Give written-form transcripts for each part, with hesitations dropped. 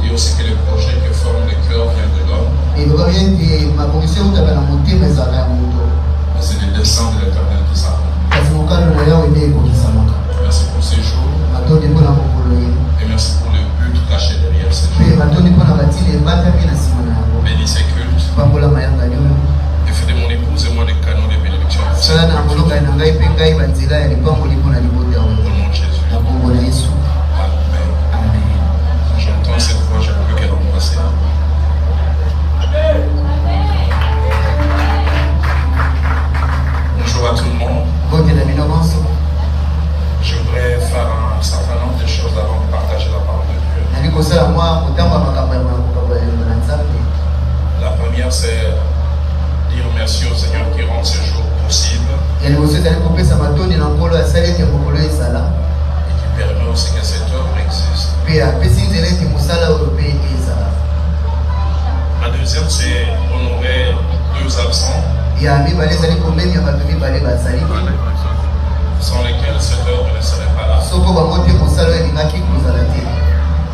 dit aussi que le projet que forme le cœur vient de l'homme. Mais c'est le dessein de l'Éternel qui s'accomplit. Merci pour ces jours. Et merci pour le but caché derrière ces jours. Bénis ces cultes. Et fais de mon épouse et moi des canaux de bénédiction. Au nom de Jésus. Amen. J'entends cette voix, je ne peux qu'elle embrasser. Bonjour à tout le monde. Je voudrais faire un certain nombre de choses avant de partager la parole de Dieu. La première, c'est dire merci au Seigneur qui rend ce jour possible et qui permet aussi que cette œuvre existe. La deuxième, c'est honorer deux absents sans lesquels cette œuvre ne serait pas là.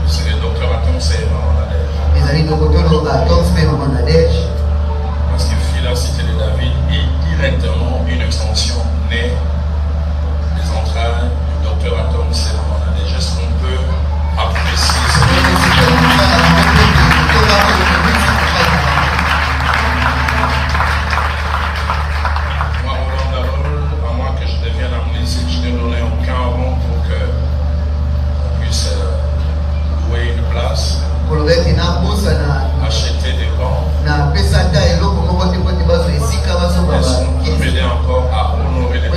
C'est le docteur Atomse et Maman Nadège. Parce que la cité de David est directement une extension née des entrailles du docteur Atomse et Maman Nadège. Est-ce qu'on peut apprécier ça? Acheter des bancs. Est-ce qu'on peut m'aider encore à honorer les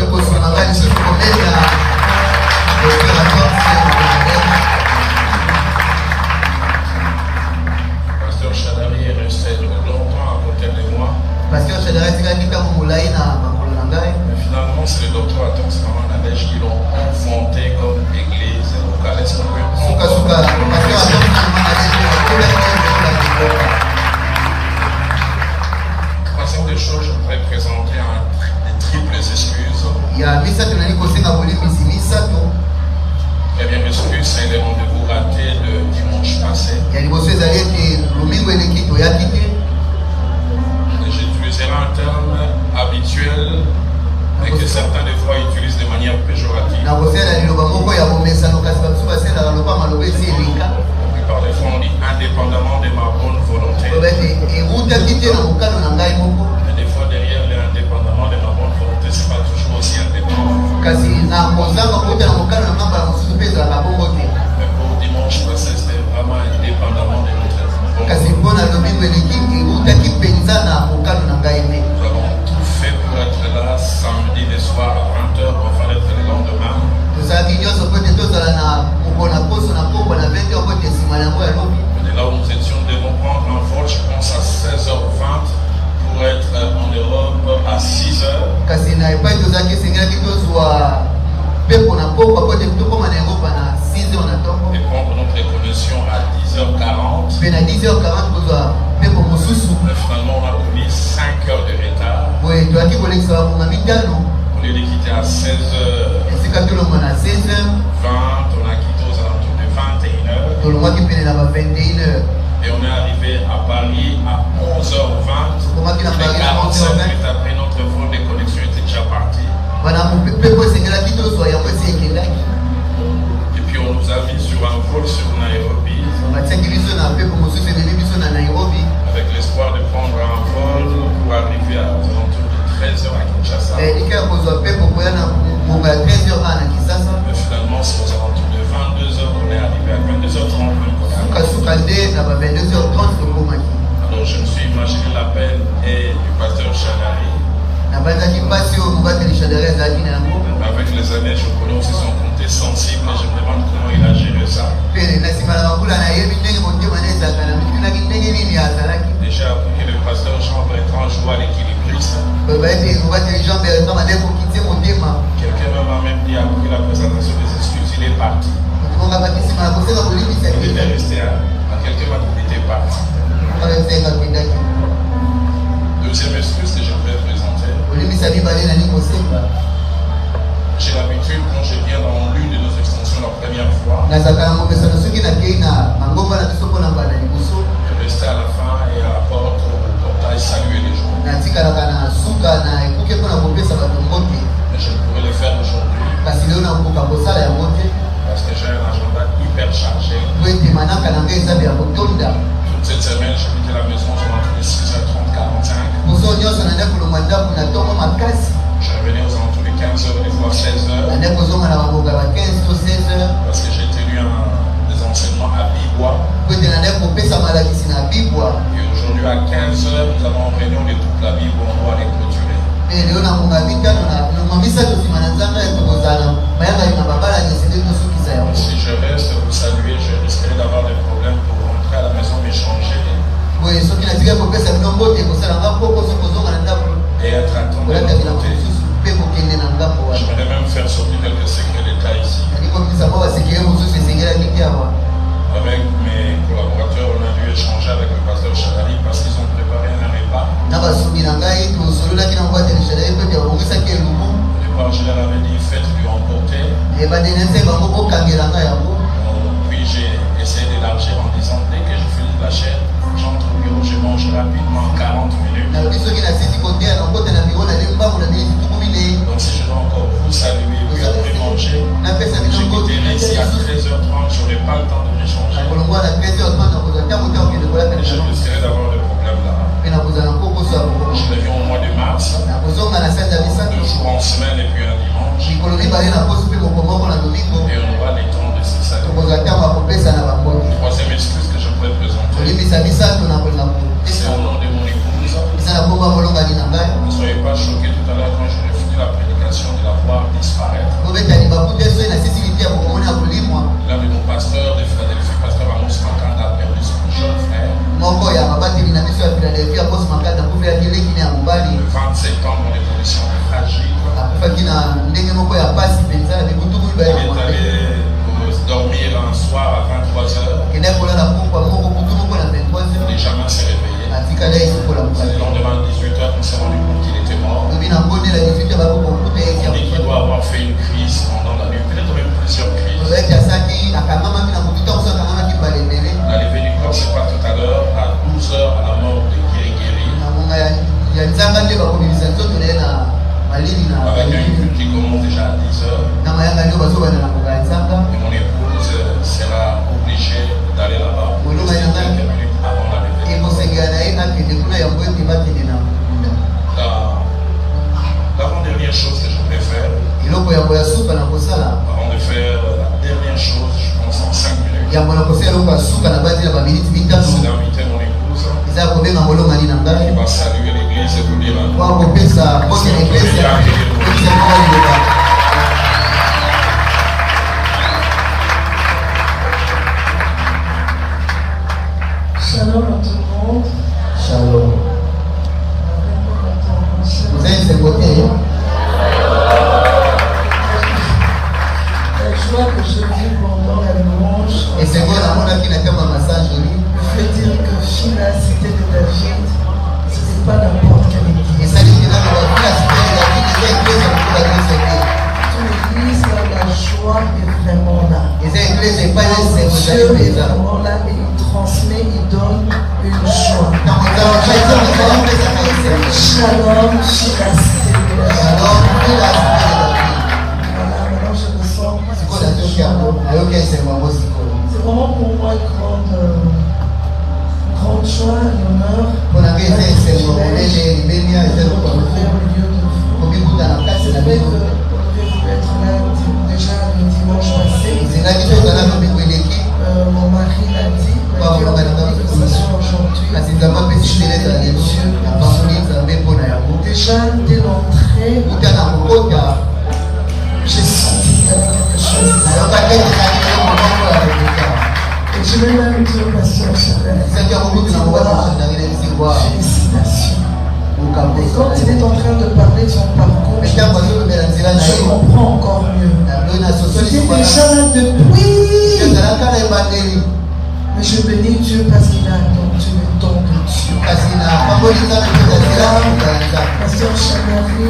Pasteur Chadari est resté longtemps à côté de moi. Mais finalement, c'est le docteur Atomse Maman Nadège qui l'ont enfanté comme église locale. Est-ce qu'on peut Troisième des choses, je voudrais présenter des triples excuses. Première excuse, c'est les rendez-vous ratés de dimanche passé. J'utiliserai un terme habituel, mais que certains des fois utilisent de manière péjorative. Par des fois, on dit indépendamment de ma bonne volonté. Mais des fois, derrière l'indépendamment de ma bonne volonté, ce n'est pas toujours aussi indépendant. Mais pour dimanche passé, c'était vraiment indépendamment de notre volonté. Nous avons tout fait pour être là samedi le soir à 20h afin d'être le lendemain. Mais de là où nous étions, nous devons prendre un vol, je pense à 16h20 pour être en Europe à 6h. Et prendre notre connexion à 10h40. Mais finalement, on a pris 5 heures de retard. Au lieu de quitter à 16h20, on a quitté aux alentours de 21h. Et on est arrivé à Paris à 11h20. Et 45 minutes après, notre vol de connexion était déjà parti. Et puis on nous a mis sur un vol sur Nairobi. Avec l'espoir de prendre un vol pour arriver à aux alentours de 13h à Kinshasa. Mais finalement, c'est aux alentours de 22h qu'on est arrivé, à 22h30 même qu'on est arrivé. Alors je me suis imaginé l'appel et du pasteur Chadari. Avec les années, je connais aussi son côté sensible et je me demande comment il a géré ça. Déjà appris que le pasteur Jean-Bertrand joue à l'équilibriste. Quelqu'un m'a même dit après la présentation des excuses, il est parti. Il était resté à quelqu'un m'a dit qu'il était parti. Deuxième excuse que je voudrais présenter. J'ai l'habitude, quand je viens dans l'une de nos extensions la première fois. Je restais à la fin et à la porte au portail saluer les gens. Mais je pourrais le faire aujourd'hui parce que j'ai un agenda hyper chargé. Toute cette semaine, j'ai quitté la maison, je rentrais de 6h30, 45. Je revenais aux alentours de 15h, des fois 16h. Parce que j'ai tenu des enseignements à Bibois. Et aujourd'hui à 15h, nous avons une réunion de toute la Bible où on doit les clôturer. Si je reste, vous saluer, je risquerai d'avoir des problèmes pour rentrer à la maison, m'échanger. Et être attendu. J'aimerais même faire sortir quelques secrets d'État ici. Avec mes collaborateurs, on a dû échanger avec le pasteur Chadali parce qu'ils ont préparé un repas. Au départ, je leur avais dit faites du emporter. Puis j'ai essayé d'élargir en disant dès que je finis la chaîne, j'entre au bureau, je mange rapidement en 40 minutes. Donc si je dois encore vous saluer, vous après manger, je quitterai ici à 13h30, je n'aurai pas le temps de m'échanger. Et je risquerai d'avoir des problèmes là. Je reviens au mois de mars, 2 jours en semaine et puis un dimanche. Et on aura les temps de se saluer. Troisième excuse que je pourrais présenter, c'est au nom de mon épouse. Ne soyez pas choqués tout à l'heure quand je vais finir la prédication de la voir disparaître. L'un de nos pasteurs de Philadelphie, pasteur Amos Makanda, a perdu son jeune frère. Le 20 septembre, dans des conditions fragiles. Il est allé dormir un soir à 23h. Et jamais s'est réveillé. Le lendemain à 18h, on s'est rendu compte qu'il était mort. On dit qu'il doit avoir fait une crise pendant la nuit, peut-être même plusieurs crises. La levée du corps, c'est pas tout à l'heure, à 12h à la mort de Guéri. Avec un culte qui commence déjà à 10h. Et mon épouse sera obligée d'aller là-bas quelques minutes avant la levée. L'avant-dernière chose que je préfère, avant de faire la dernière chose, je pense en 5 minutes, c'est d'inviter mon épouse qui va saluer l'église et vous dire un mot. Shalom à tout le monde. Shalom. Vous êtes de côté. La joie que je vis pendant la louange. Et c'est bon, la monde qui n'a pas un massage de lui. Je veux dire que Phila, cité de David, ce n'est pas n'importe quelle église. Et ça dit que dans la cité de David, il y a une église qui va nous aider. Toute l'église, la joie est vraiment là. Et cette église n'est pas une Dieu est vraiment là et il transmet, il donne une joie. Shalom, Phila, cité de David. Voilà, maintenant je me sens. C'est vraiment pour moi une grande joie, un honneur. C'est vrai que on devait être là déjà le dimanche passé. Mon mari l'a dit, mais Dieu a permis que ce soit aujourd'hui. Déjà dès l'entrée, j'ai senti qu'il y avait quelque chose. Et je vais même dire au pasteur Chadali, félicitations. Et quand il est en train de parler de son parcours, je comprends encore mieux. J'étais déjà là depuis. Mais je bénis Dieu parce qu'il a attendu le temps de Dieu. Pasteur Chadali,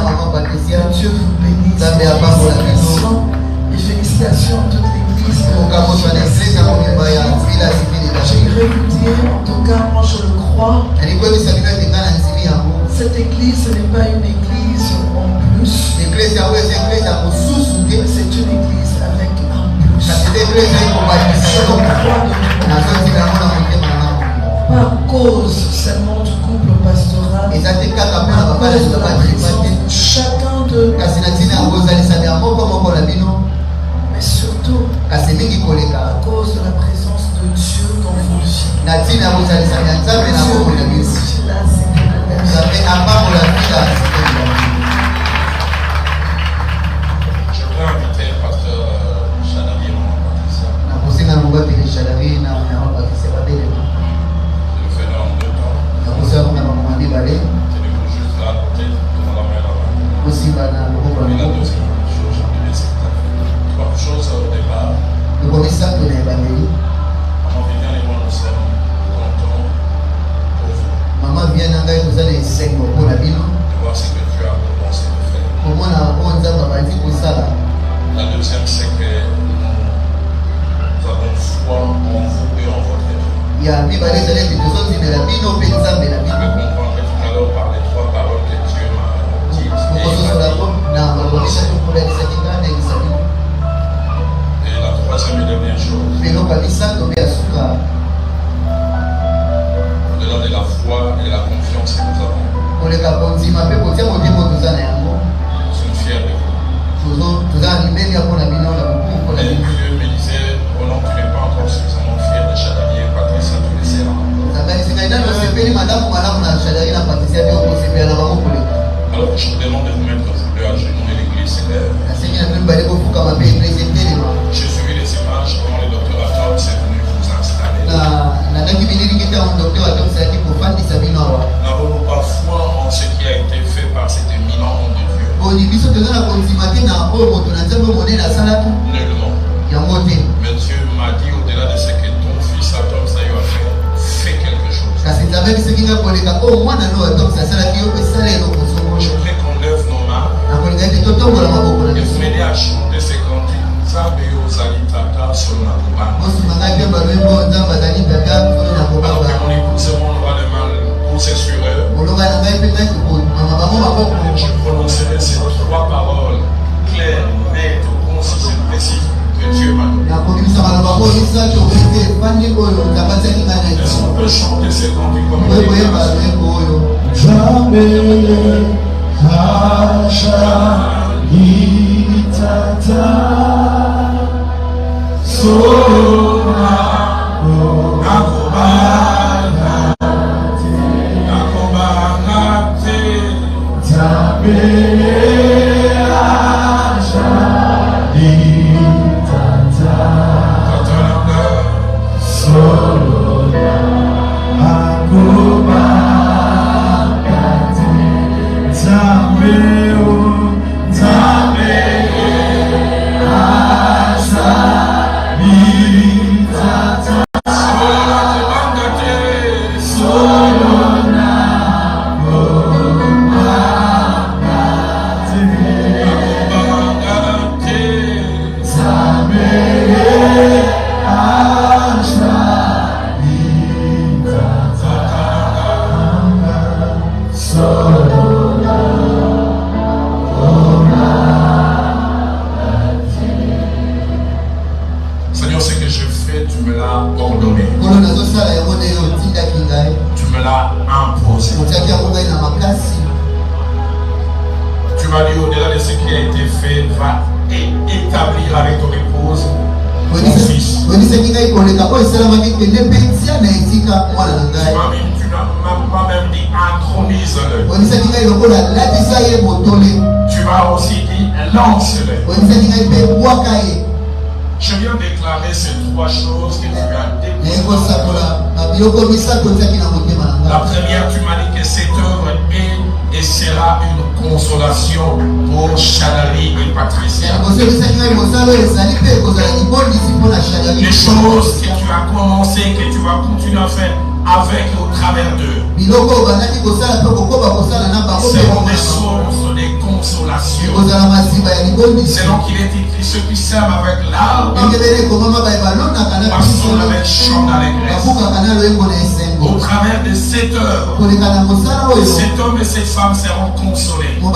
maman Patricia, que Dieu vous bénisse. Félicitations à toute l'église. J'aimerais vous dire, en tout cas, moi je le crois. Cette église, ce n'est pas une église en plus. C'est une église avec un plus. Pas à cause seulement du couple pastoral, mais à cause de la présence de chacun d'eux. Mais surtout à cause de la présence de Dieu dans vos vies. Je voudrais inviter le pasteur Chadari en Patricia. Je le fais dans 2 temps. Tenez-vous juste là à côté, devant la main là-bas. Et la deuxième chose, je vais laisser 3 choses au départ. Maman Viviane et moi, nous sommes contents pour vous. De voir ce que Dieu a commencé de faire. La deuxième, c'est que nous avons foi en vous et en votre vie. Je comprendrai tout à l'heure par les 3 paroles que Dieu m'a dites. Et la troisième et dernière chose, au-delà de la foi et la confiance que nous avons, nous sommes fiers de vous. Et Dieu me disait, oh non, tu n'es pas encore suffisamment fier de Chadali et Patricia, tu les sers. Alors je vous demande de vous mettre vous deux à genoux et l'église s'élève. J'ai suivi les images, comment le docteur Atom s'est venu vous installer. N'avons-nous pas foi en ce qui a été fait par cet éminent homme de Dieu? Nullement. Mais Dieu m'a dit au-delà de ce que ton fils Atom Sayo a fait, fais quelque chose. Je voudrais qu'on lève nos mains et vous m'aider à chanter ces cantiques. Zabeo Zalitata Solnakubana. Alors que mon épouse et moi, on va les mains pousser sur eux. Je prononcerai ces 3 paroles claires, nettes, concises et précises que Dieu m'a données. Est-ce qu'on peut chanter ces cantiques comme une déclaration? Seigneur, ce que je fais, tu me l'as ordonné. Tu me l'as imposé. Tu m'as dit au-delà de ce qui a été fait, va établir avec ton épouse mon fils. Tu m'as même dit intronise-le. Tu m'as aussi dit lance-le. Je viens déclarer ces 3 choses que tu as déclarées. La première, tu m'as dit que cette œuvre est et sera une consolation pour Chadali et Patricia. Les choses que tu as commencé, que tu vas continuer à faire avec et au travers d'eux seront des sources, des consolation. Selon qu'il est écrit, ceux qui s'aiment avec larmes passeront avec chant d'allégresse. Au travers de cette œuvre, cet homme et cette femme seront consolés. Tu me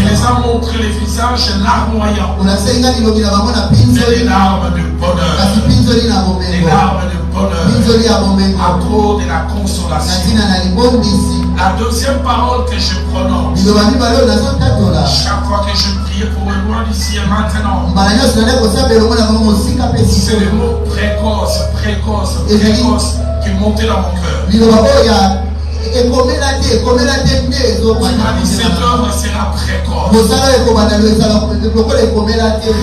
les as montré les visages larmoyants. C'est des larmes de bonheur. Des larmes de bonheur à cause de la consolation. La deuxième parole que je prononce chaque fois que je prie pour le loin d'ici et maintenant, c'est le mot précoce qui montait dans mon cœur. Tu m'as dit cette œuvre sera précoce.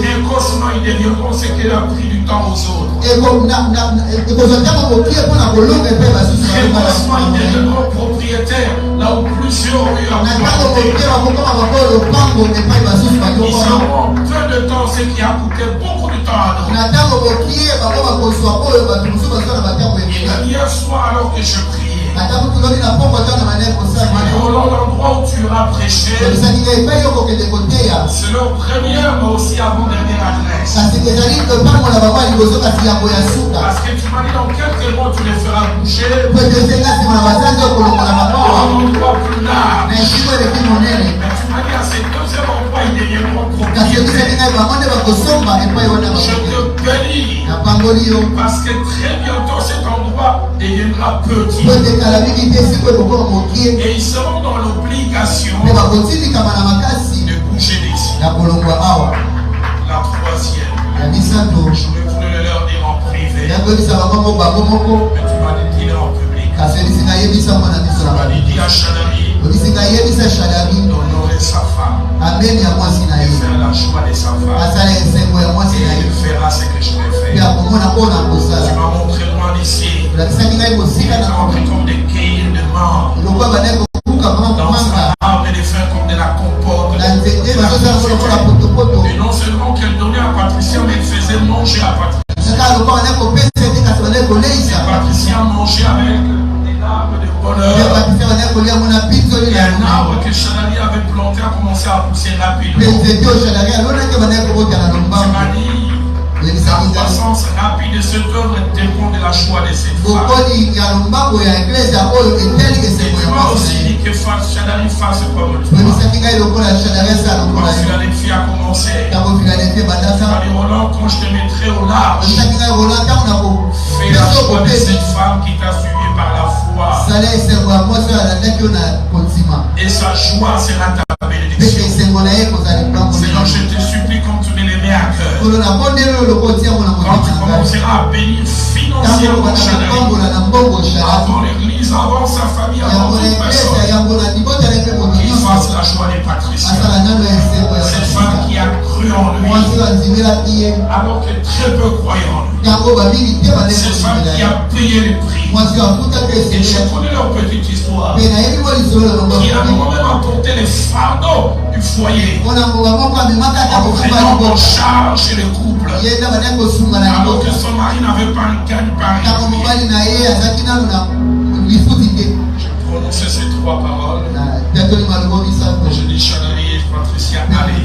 Précocement, ils deviendront ce qu'il a pris du temps aux autres. Précocement, ils deviendront propriétaires là où plusieurs ont eu à planter. Ils sauront peu de temps ce qui a coûté beaucoup de temps à nous. Et hier soir, alors que je priais, au l'endroit où tu auras prêché, c'est leur première mais aussi avant-dernière adresse. Parce que tu m'as dit dans quelques mois tu les feras bouger à un endroit plus large. Mais tu m'as dit à ces deuxième endroit ils deviendront propriétaires. Je te bénis parce que très bientôt cet endroit deviendra petit. Et ils seront dans l'obligation de bouger d'ici. La troisième, je voulais leur dire en privé, mais tu m'as dit qu'il est en public. Tu m'as dit dis à Chadari d'honorer sa femme et faire la joie de sa femme. Et il fera ce que je vais faire. Tu m'as montré loin d'ici. Il est entré comme des cailles de mort dans un arbre de fin comme de la compote. Et non seulement qu'elle donnait à Patricia, mais elle faisait manger à Patricia. Patricia mangeait avec des larmes de bonheur. Et un arbre que Chadari avait planté a commencé à pousser rapidement. Tu m'as dit la croissance rapide de cette œuvre dépend de la joie de cette femme. Et tu m'as aussi dit que Chadari fasse comme toi. Quand Philadelphie a commencé, tu m'as dit Roland, quand je te mettrai au large, fais la joie de cette femme qui t'a suivi par la foi. Et sa joie sera ta bénédiction. Seigneur, je te supplie comme tu me les mets à cœur. Quand tu commenceras à bénir financièrement Chadari, avant l'église, avant sa famille, avant toute personne, qu'il fasse la joie des Patriciens. Cette femme qui a cru en lui, alors que très peu croyaient en lui. Cette femme qui a payé le prix. Et je connais leur petite histoire. Qui a moi-même apporté les fardeaux du foyer. En prenant en charge le couple. Alors que son mari n'avait pas un gagne-pain. Je prononçais ces trois paroles. Je dis Chadari et Patricia, allez.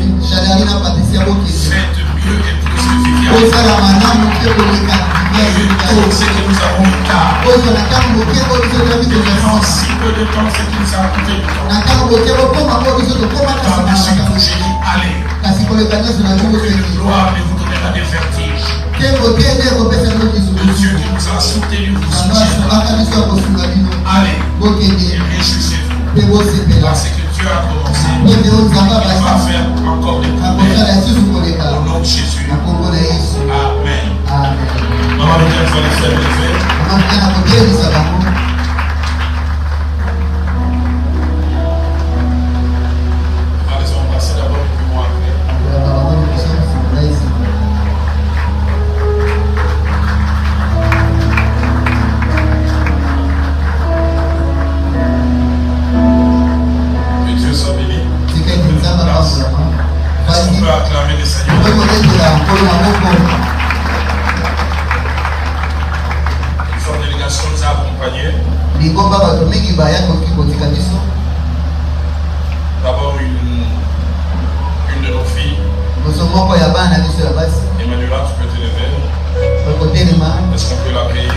Faites mieux et plus efficace. Tout ce que nous avons eu tard. Durant si peu de temps, ce qui nous a coûté du temps. Par-dessus tout, j'ai dit allez. Que le gloire ne vous donnera des vertiges. Le Dieu qui nous a soutenus vous soutiendra. Allez, réjouissez-vous. Parce que Dieu a commencé. Il va faire encore des promesses. Au nom de Jésus. Amen. Maman, il faut les faire lever. Allez, on va passer d'abord et puis moi après. Que Dieu soit béni. Est-ce qu'on peut acclamer le Seigneur? Une forte délégation nous a accompagnés. D'abord une Emmanuela, tu peux te lever. Est-ce qu'on peut l'accueillir?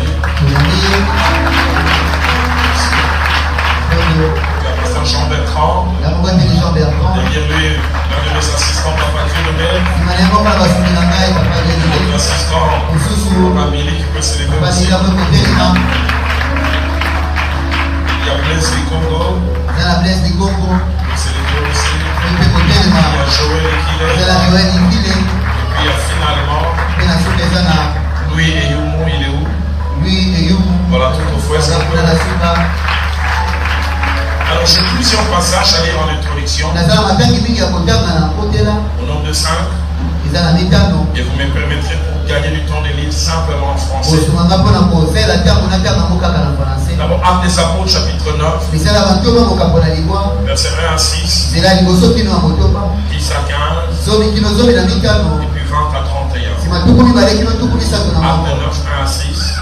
La personne Jean Bertrand. Derrière lui, l'un de mes assistants, Papa Dieu. L'assistant, Papa Billy qui peut se lever aussi. Il y a Blaise Likongo. Il peut se lever aussi. Il y a Joël Ekile. Et puis il y a finalement Louis et Yumo, il est où? Voilà, tout au fouet. Alors j'ai plusieurs passages à lire en introduction. Au nombre de 5. Et vous me permettrez pour gagner du temps de lire simplement en français. D'abord, Actes des Apôtres, chapitre 9. Versets 1 à 6. 10 à 15. Et puis 20 à 31. Actes 9, 1 à 6.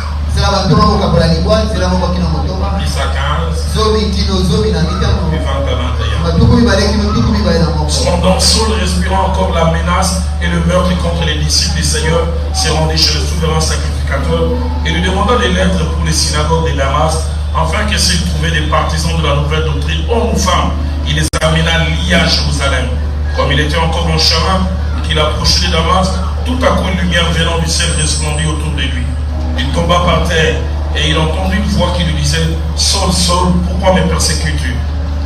10 à 15. Et puis 20 à 21. Cependant, Saul, respirant encore la menace et le meurtre contre les disciples du Seigneur, s'est rendu chez le souverain sacrificateur et lui demanda des lettres pour les synagogues de Damas, afin que s'il trouvait des partisans de la nouvelle doctrine, hommes ou femmes, il les amena liés à Jérusalem. Comme il était encore en chemin et qu'il approchait de Damas, tout à coup une lumière venant du ciel resplendit autour de lui. Il tomba par terre et il entendit une voix qui lui disait: Saul, Saul, pourquoi me persécutes-tu?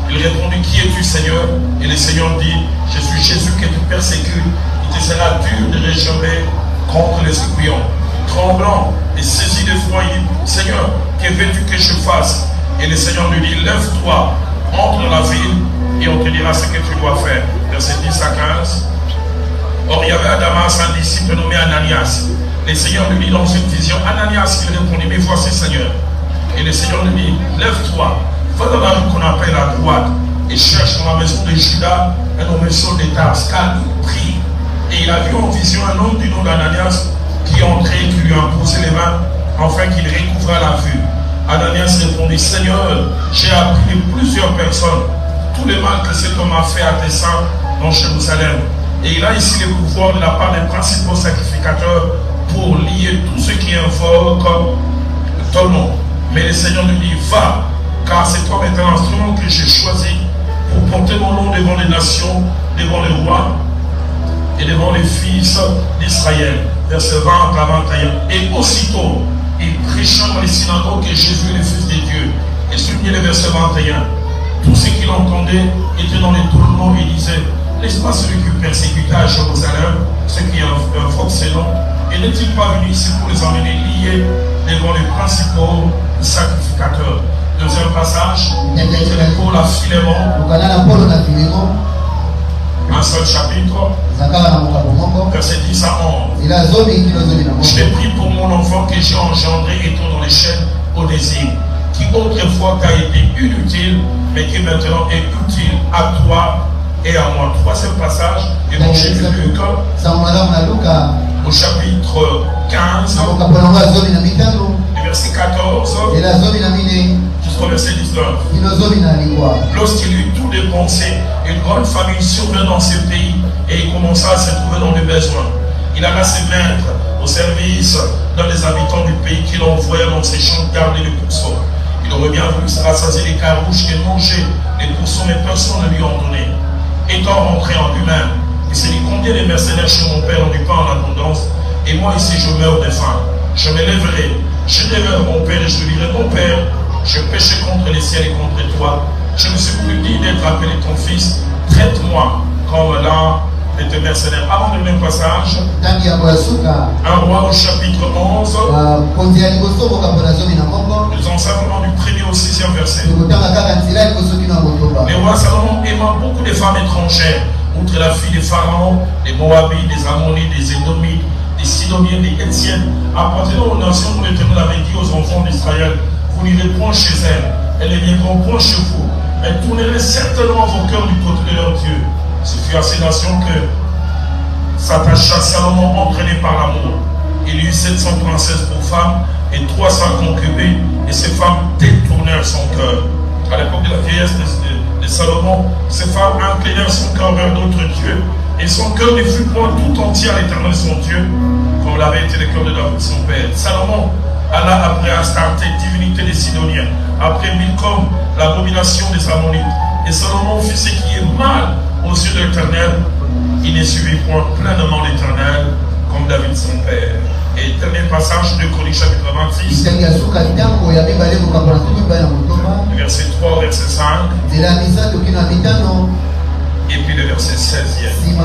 Il répondit: Qui es-tu, Seigneur? Et le Seigneur dit: Je suis Jésus que tu persécutes. Il te sera dur de réchauffer contre les scorpions. Tremblant et saisi d'effroi, il dit: Seigneur, que veux-tu que je fasse? Et le Seigneur lui dit: Lève-toi, entre dans la ville et on te dira ce que tu dois faire. Verset 10 à 15. Or, il y avait à Damas un disciple nommé Ananias. Le Seigneur lui dit dans une vision: Ananias. Il répondit: Mais voici, Seigneur. Et le Seigneur lui dit: Lève-toi, va dans la rue qu'on appelle à droite et cherche dans la maison de Judas un homme Saul de Tarse, calme, prie. Et il a vu en vision un homme du nom d'Ananias qui entrait et qui lui imposait les mains afin qu'il recouvra la vue. Ananias répondit: Seigneur, j'ai appris de plusieurs personnes tout le mal que cet homme a fait à tes saints dans Jérusalem. Et il a ici le pouvoir de la part des principaux sacrificateurs pour lier tout ce qui invoque ton nom. Mais le Seigneur lui dit: Va, car cet homme est un instrument que j'ai choisi pour porter mon nom devant les nations, devant les rois et devant les fils d'Israël. Verset 20 à 21. Et aussitôt, il prêcha dans les synagogues que Jésus est le Fils de Dieu. Et soulignez le verset 21. Tous ceux qui l'entendaient étaient dans les tourments et disaient: N'est-ce pas celui qui persécuta à Jérusalem ceux qui invoquent ses noms? Et n'est-il pas venu ici pour les emmener liés devant les principaux sacrificateurs? Deuxième passage, Paul à Philémon, un seul chapitre, verset 10 à 11. Je t'ai pris pour mon enfant que j'ai engendré étant dans les chaînes au désir, qui autrefois t'a été inutile, mais qui maintenant est utile à toi et à moi. Troisième passage, évangile de Luc, au chapitre 15, verset 14, jusqu'au verset 19. Lorsqu'il eut tout dépensé, une grande famine survint dans ce pays et il commença à se trouver dans le besoin. Il alla se mettre au service d'un des habitants du pays qu'il envoya dans ses champs garder les pourceaux. Il aurait bien voulu se rassasier les carouches et manger les pourceaux, mais personne ne lui en donnait. Étant rentré en lui-même, il s'est dit: Combien de mercenaires chez mon père ont du pain en abondance, et moi ici je meurs de faim. Je me lèverai, je dirai mon père et je lui dirai: Mon père, je péchais contre les ciels et contre toi. Je ne suis plus digne d'être appelé ton fils. Traite-moi comme l'un de tes mercenaires. Avant le même passage, un roi au chapitre 11, nous en simplement du 1er au 6e verset. Le roi Salomon aimant beaucoup de femmes étrangères, outre la fille des pharaons, des Moabites, des Ammonites, des Édomites, des Sidoniens, des Étiennes, appartenant aux nations où l'Éternel avait dit aux enfants d'Israël: Vous n'irez point chez elles ne viendront point chez vous. Elles tourneraient certainement vos cœurs du côté de leur Dieu. Ce fut à ces nations que s'attacha Salomon, entraîné par l'amour. Il eut 700 princesses pour femmes et 300 concubines, et ces femmes détournèrent son cœur. À l'époque de la vieillesse de Salomon, ces femmes inclinèrent son cœur vers d'autres dieux, Et son cœur ne fut point tout entier à l'Éternel son Dieu, comme l'avait été le cœur de David son père. Salomon alla après Astarté, divinité des Sidoniens, après Milcom, l'abomination des Ammonites. Et Salomon fit ce qui est mal aux yeux de l'Éternel. Il ne suivit point pleinement l'Éternel, comme David son père. Et dernier passage de Chroniques chapitre 26, verset 3 au verset 5, et puis le verset 16e.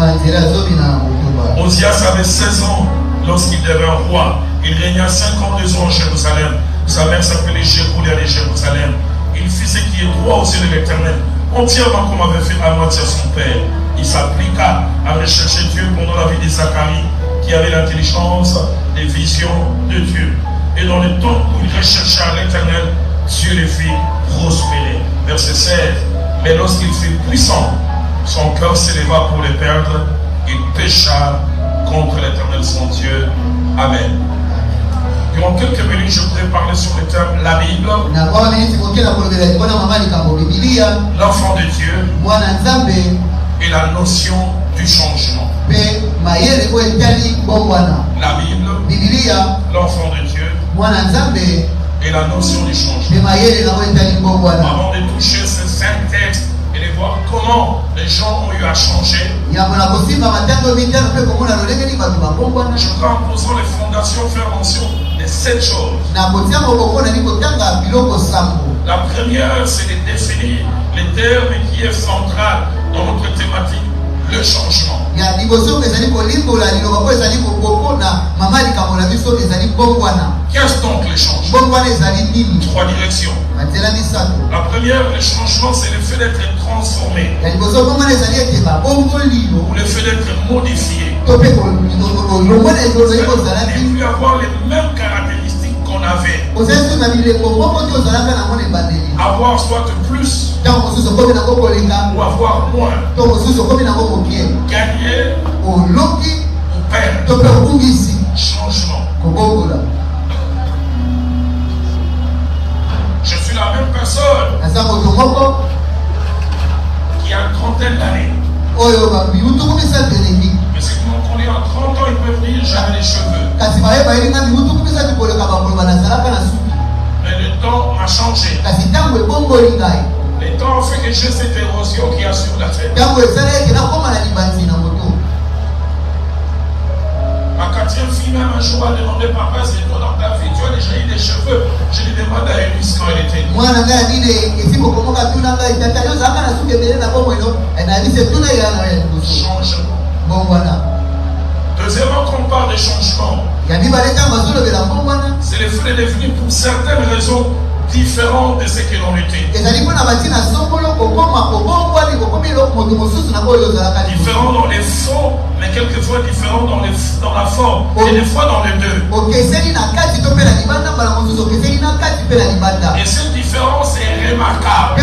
Osias avait 16 ans lorsqu'il devint roi. Il régna 52 ans à Jérusalem. Sa mère s'appelait Jérulia de Jérusalem. Il fit ce qui est droit aux yeux de l'Éternel, entièrement comme avait fait Amathia son père. Il s'appliqua à rechercher Dieu pendant la vie de Zacharie, qui avait l'intelligence des visions de Dieu. Et dans le temps où il rechercha l'Éternel, Dieu le fit prospérer. Verset 16. Mais lorsqu'il fut puissant, son cœur s'éleva pour le perdre. Il pécha contre l'Éternel son Dieu. Amen. Durant quelques minutes, je voudrais parler sur le thème la Bible, l'enfant de Dieu et la notion du changement. La Bible, l'enfant de Dieu et la notion du changement. Avant de toucher ces 5 textes et de voir comment les gens ont eu à changer, je voudrais en posant les fondations faire mention de 7 choses. La première, c'est de définir les termes qui est central dans notre thématique, le changement. Qu'est-ce donc le changement? 3 directions. La première, le changement, c'est le fait d'être transformé, ou le fait d'être modifié. Et puis avoir les mêmes caractéristiques qu'on avait. Avoir soit plus ou avoir moins. Gagner ou perdre. Changement. Je suis la même personne qui a une trentaine d'années. Mais c'est qu'on est en 30 ans, ils peuvent dire j'avais les cheveux. Mais le temps a changé. Le temps a fait que j'ai cette érosion qui a sur la tête. Ma 4e fille, même un jour, a demandé papa, c'est toi dans ta vie, tu as déjà eu des cheveux. Je lui demande à Eunice quand elle était changement. Deuxièmement, quand on parle de changement, c'est le fait de devenir pour certaines raisons différentes de ce que l'on était. Différent dans les fonds, mais quelquefois différent dans la forme, et des fois dans les deux. Et cette différence est remarquable.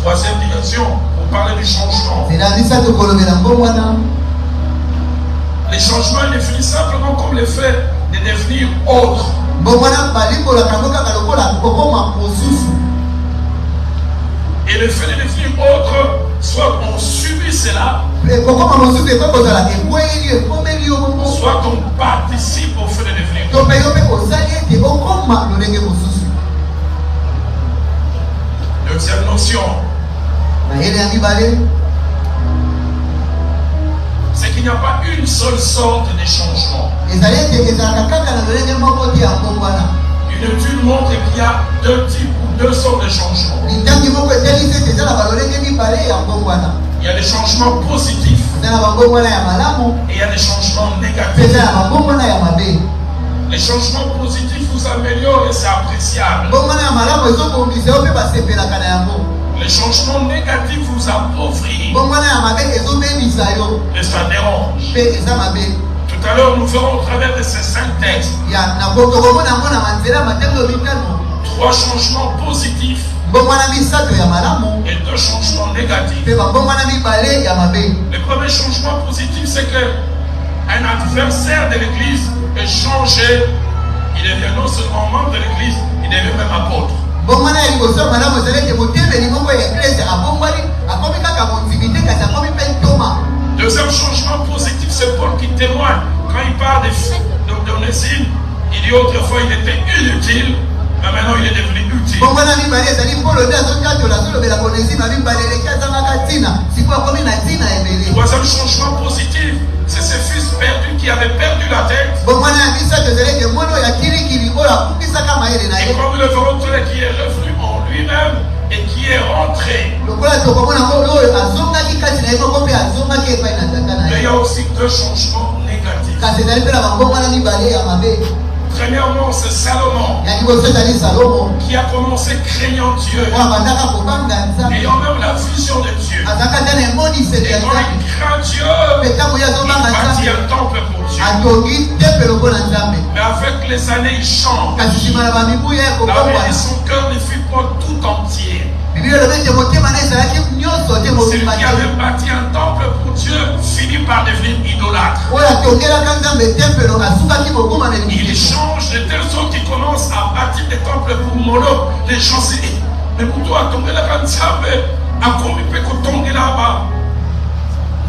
Troisième dimension, pour parler du changement. Les changements est défini simplement comme le fait de devenir autre. Et le fait de devenir autre, soit on subit cela, soit on participe au fait de devenir autre. Deuxième notion, c'est qu'il n'y a pas une seule sorte de changement. Une étude montre qu'il y a 2 types ou 2 sortes de changements. Il y a des changements positifs et il y a des changements négatifs. Les changements positifs vous améliorent et c'est appréciable. Les changements négatifs vous appauvrissent et ça dérange. Tout à l'heure, nous verrons au travers de ces 5 textes 3 changements positifs et 2 changements négatifs. Le premier changement positif, c'est qu'un adversaire de l'Église est changé. Il devient non seulement membre de l'Église, il devient même apôtre. Deuxième changement positif, c'est Paul qui témoigne. Quand il parle d'Onésime, il dit autrefois il était inutile, mais maintenant il est devenu utile. Troisième changement positif, c'est ce fils perdu qui avait perdu la tête. Et comme le verront qui est revenu en lui-même et qui est rentré. Mais il y a aussi deux changements négatifs. Premièrement, c'est Salomon qui a commencé craignant Dieu, ayant même la vision de Dieu. Et quand il craint Dieu, il bâtit un temple pour Dieu. Mais avec les années, il change. La vie de son cœur ne fut pas tout entier. Celui qui avait bâti un temple pour Dieu finit par devenir idolâtre. Il change de telle sorte qu'il commence à bâtir des temples pour Moloch. Les gens se disent, mais pour toi, tomber la grande Nzambe, à combien peut qu'on tombe là-bas?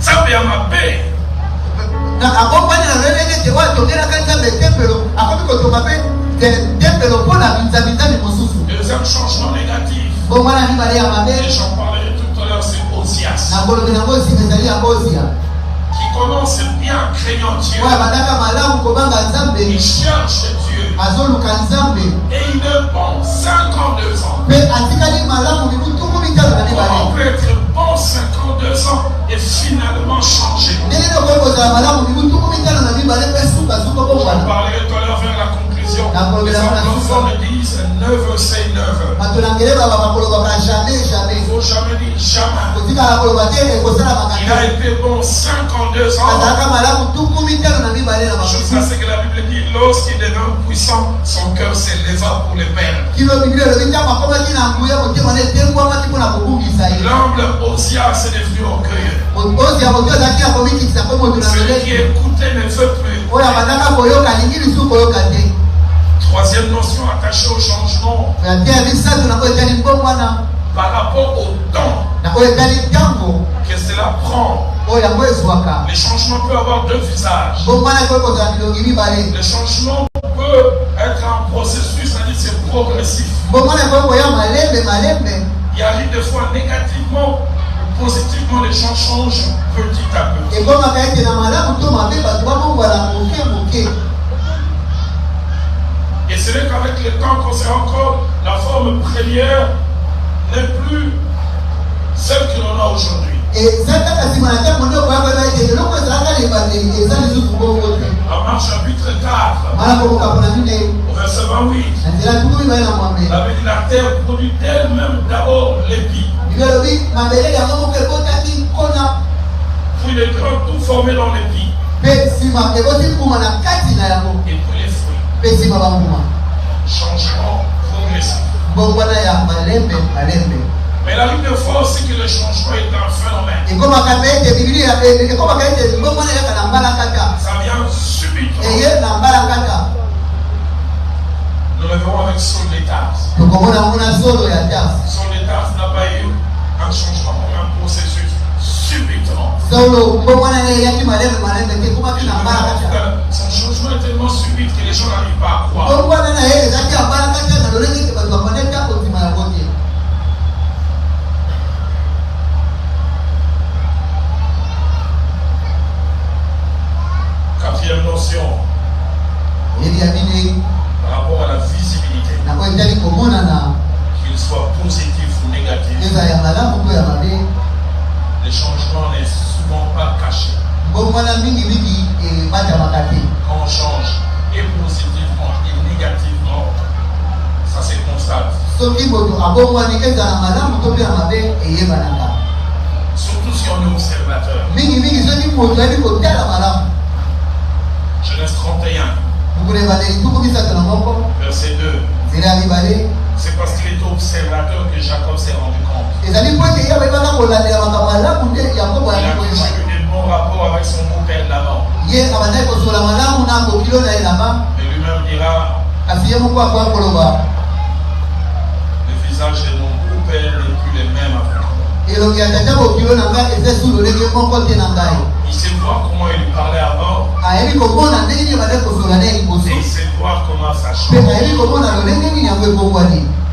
Nzambe à ma paix. Deuxième changement négatif. Et j'en parlerai tout à l'heure, c'est Osias. Qui commence bien craignant Dieu. Il cherche Dieu. Et il ne bon 52 ans. Comment on peut être bon 52 ans et finalement changer? J'en parlerai tout à l'heure vers la conclusion. Les anglophones disent never say never. Il ne faut jamais dire jamais. Il a été bon 52 ans. Jusqu'à ce que la Bible dit, lorsqu'il devint puissant, son cœur s'éleva pour les perdre. L'humble Osias est devenu orgueilleux. Celui qui écoutait ne veut plus. Troisième notion attachée au changement par rapport au temps que cela prend. Les changements peuvent avoir deux visages. Le changement peut être un processus, c'est-à-dire c'est progressif. Il arrive des fois négativement ou positivement, les gens changent petit à petit. Et c'est vrai qu'avec le temps, qu'on sait encore, la forme première n'est plus celle que l'on a aujourd'hui. En Marc chapitre 4, au verset 28, la terre produit elle-même d'abord l'épi. Puis les grains tout formés dans l'épi. Et puis les fruits. Changement progressif. Mais la Bible fois aussi que le changement est un phénomène. Ça vient subitement. Nous le verrons avec Saul de Tarse. Saul de Tarse n'a pas eu un changement, mais un processus subitement. Son changement est tellement subit que les gens n'arrivent pas à croire. Quatrième notion par rapport à la visibilité, qu'il soit positif ou négatif, le changement n'est souvent pas caché. Quand on change et positivement et négativement, ça se constate. Surtout si on est observateur. Genèse 31, verset 2. C'est parce qu'il était observateur que Jacob s'est rendu compte. Il a toujours eu des bons rapports avec son beau-père Laban. Mais lui-même dira, Il sait voir comment il lui parlait avant. Et il sait voir comment ça change.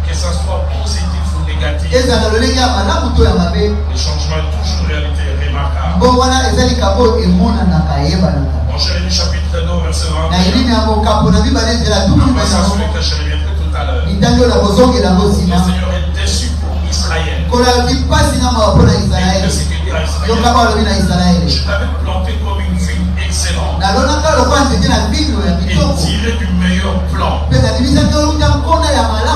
Que ça soit positif ou négatif. Le changement est toujours une réalité remarquable. Dans Jérémie chapitre 2, verset 20. Un passage sur lequel je reviendrai tout à l'heure. Le Seigneur est déçu pour Israël. Il sait que dire à Israël, je t'avais planté comme une ville excellente et tiré du meilleur plan.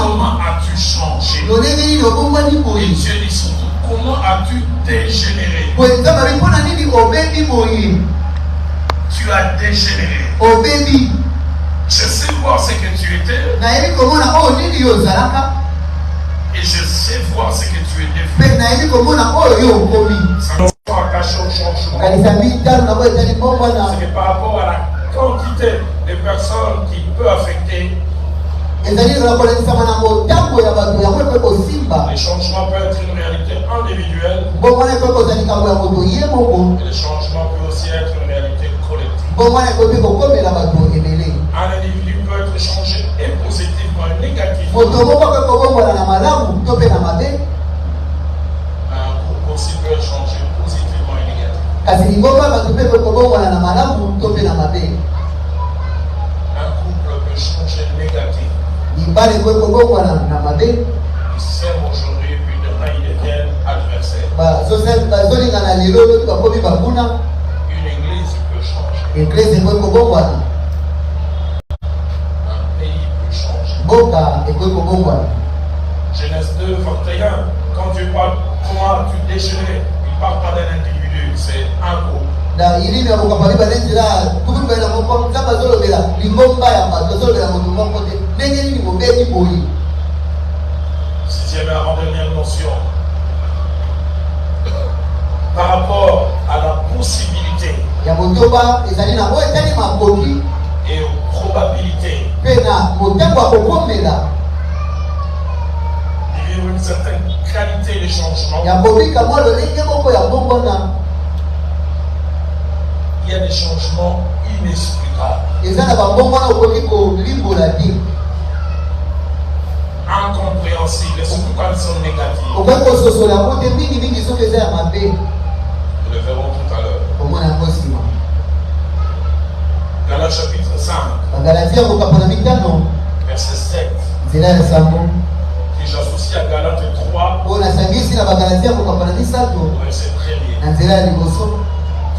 Comment as-tu changé? Et Dieu dit surtout, comment as-tu dégénéré? Tu as dégénéré. Je sais voir ce que tu étais. Et je sais voir ce que tu es devenu. Ça ne va pas attaché au changement. C'est que par rapport à la quantité de personnes qui peut affecter, le changement peut être une réalité individuelle. Et le changement peut aussi être une réalité collective. Un individu peut être changé et positivement et négativement. Un groupe aussi peut être changé positivement et négativement. Un couple peut changer négativement. Ils s'aiment aujourd'hui puis demain ils deviennent adversaires. Une église peut changer. Un pays peut changer. Genèse 2, 21, quand tu parles comment tu dégénères, il ne parle pas d'un individu, c'est un groupe. Sixième et avant-dernière notion. Par rapport à la possibilité et aux probabilités de vivre une certaine qualité de changement, il y a des changements inexplicables, incompréhensibles, et surtout quand ils sont négatifs. Nous le verrons tout à l'heure. Galates chapitre 5, verset 7, qui j'associe à Galates 3, verset 1er.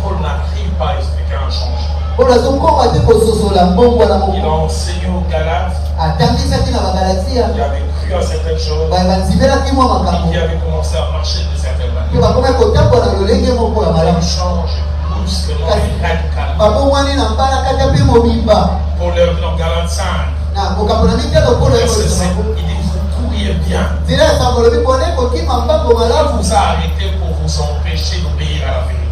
Paul n'arrive pas à expliquer un changement. Il a enseigné aux Galates qui avaient cru à certaines choses et qui avaient commencé à marcher de certaines manières. On change brusquement et radicalement. Pour leur dire dans Galates 5, verset 7, il dit vous couriez bien. Vous a arrêté pour vous empêcher d'obéir à la vérité.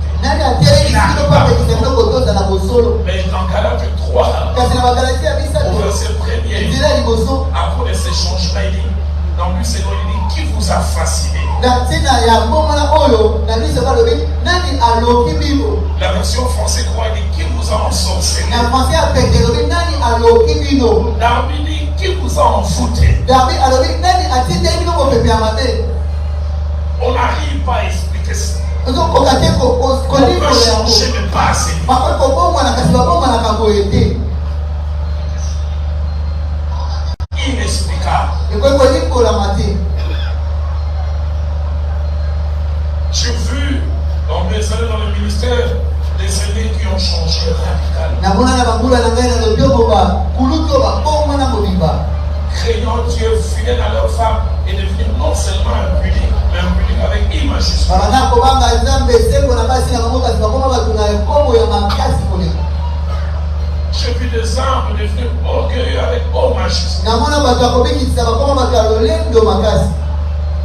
Mais dans Galates 3, au verset 1er, après ces changements, il dit, dans lui c'est il dit, qui vous a fasciné? La version française croit, il dit, qui vous a ensorcelé? Darby dit, qui vous a envoûté? On n'arrive pas à expliquer ça. On peut changer, mais pas assez. Inexplicable. J'ai vu dans mes années dans le ministère des aînés qui ont changé radicalement. Craignant Dieu, fidèle à leur femme et devenir non seulement impuni, mais impuni avec I majuscule. J'ai vu des hommes devenir orgueilleux avec O majuscule.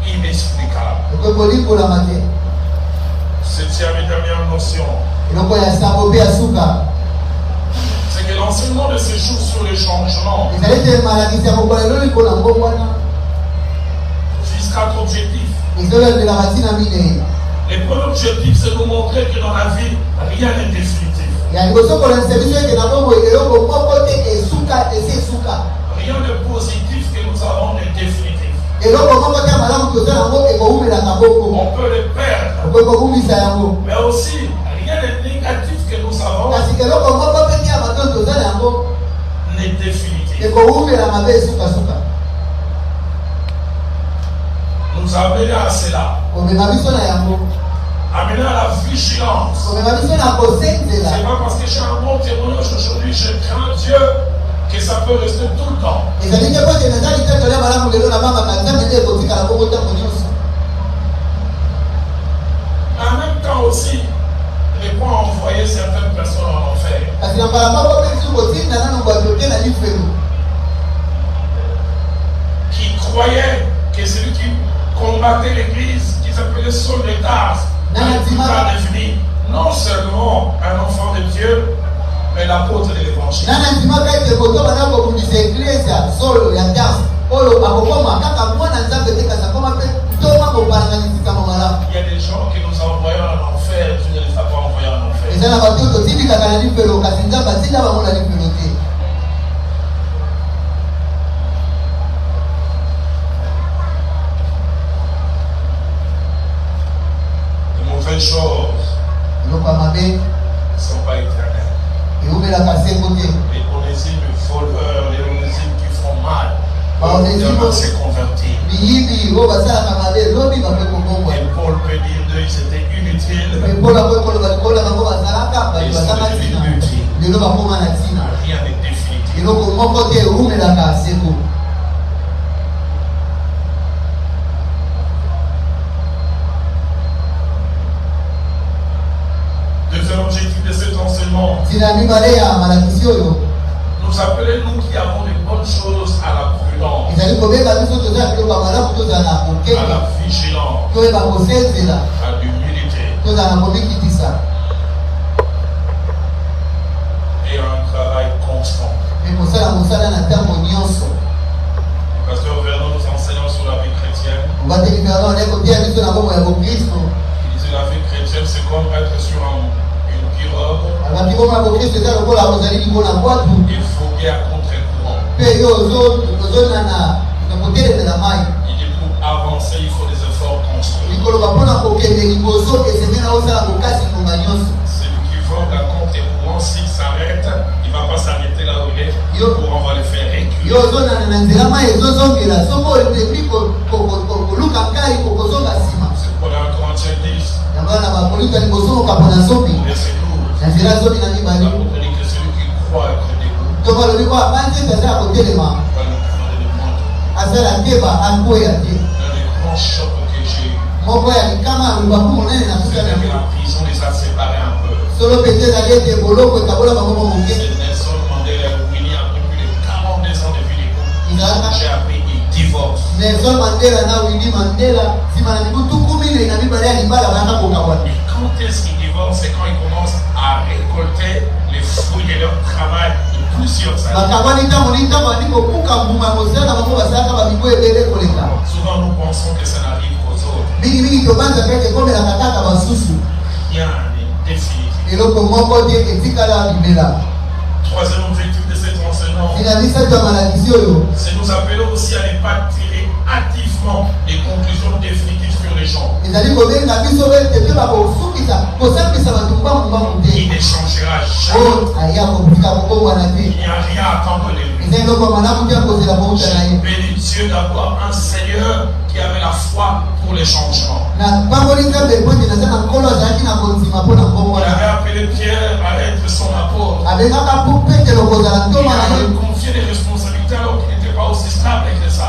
Inexplicable. Septième et dernière notion. C'est que l'enseignement de ces jours sur le changement vise quatre objectifs. Les premiers objectifs, c'est de nous montrer que dans la vie, rien n'est définitif. Rien de positif que nous avons n'est définitif. On peut le perdre. Mais aussi, rien de négatif que nous avons n'est définitif. Nous amener à cela. Amener à la vigilance. C'est pas parce que j'ai un bon témoignage aujourd'hui, je crains Dieu, que ça peut rester tout le temps. En même temps aussi, les points envoyer certaines personnes en enfer. Qui croyaient que celui qui combattait l'église, qui s'appelait Saul de Tarse, allait tout à devenir non seulement un enfant de Dieu, mais l'apôtre de l'évangile. Il y a des gens qui nous ont envoyés en enfer, tu ne les as pas envoyés en enfer. De mauvaises choses ne sont pas éternelles. Les onésimes voleurs, les onésimes qui font mal, doivent se convertir. Et Paul peut dire d'eux, ils étaient inutiles. Ils sont devenus utiles. Rien n'est définitif. Deuxième objectif de cet enseignement, nous appeler nous qui avons de bonnes choses à la prudence, à la vigilance, à l'humilité et à un travail constant. Pasteur Vernon nous enseignant sur la vie chrétienne. Il disait la vie chrétienne c'est comme être sur une pirogue. Il faut bien contre-courant. Il dit pour avancer, il faut des efforts construits. Celui qui vogue à contre-courant, s'il s'arrête, il ne va pas s'arrêter là où il est. On va le faire reculer. C'est pour la Corinthiens 10. Verset 12. La Bible dit que celui qui croit être debout va lui demander de monter. Dans les grands chocs que j'ai eu, c'est que la prison les a séparés un peu. C'est Nelson Mandela et Winnie après plus de 42 ans de vie d'écoute. J'ai appris qu'ils divorcent. Nelson Mandela na Winnie Mandela si mananibu tukumile na bibale alibala bana kokawana. Et quand est-ce qu'ils divorcent? C'est quand ils commencent à récolter les fruits de leur travail de plusieurs années. Souvent nous pensons que ça n'arrive qu'aux autres. Rien n'est définitif. Troisième objectif de cet enseignement, c'est nous appeler aussi à ne pas tirer activement les conclusions définitives sur les gens. Il ne changera jamais. Il n'y a rien à attendre de lui. J'ai béni Dieu d'avoir un Seigneur qui avait la foi pour les changements. Il avait appelé Pierre à être son apôtre. Il avait confié des responsabilités alors qu'il n'était pas aussi stable que ça.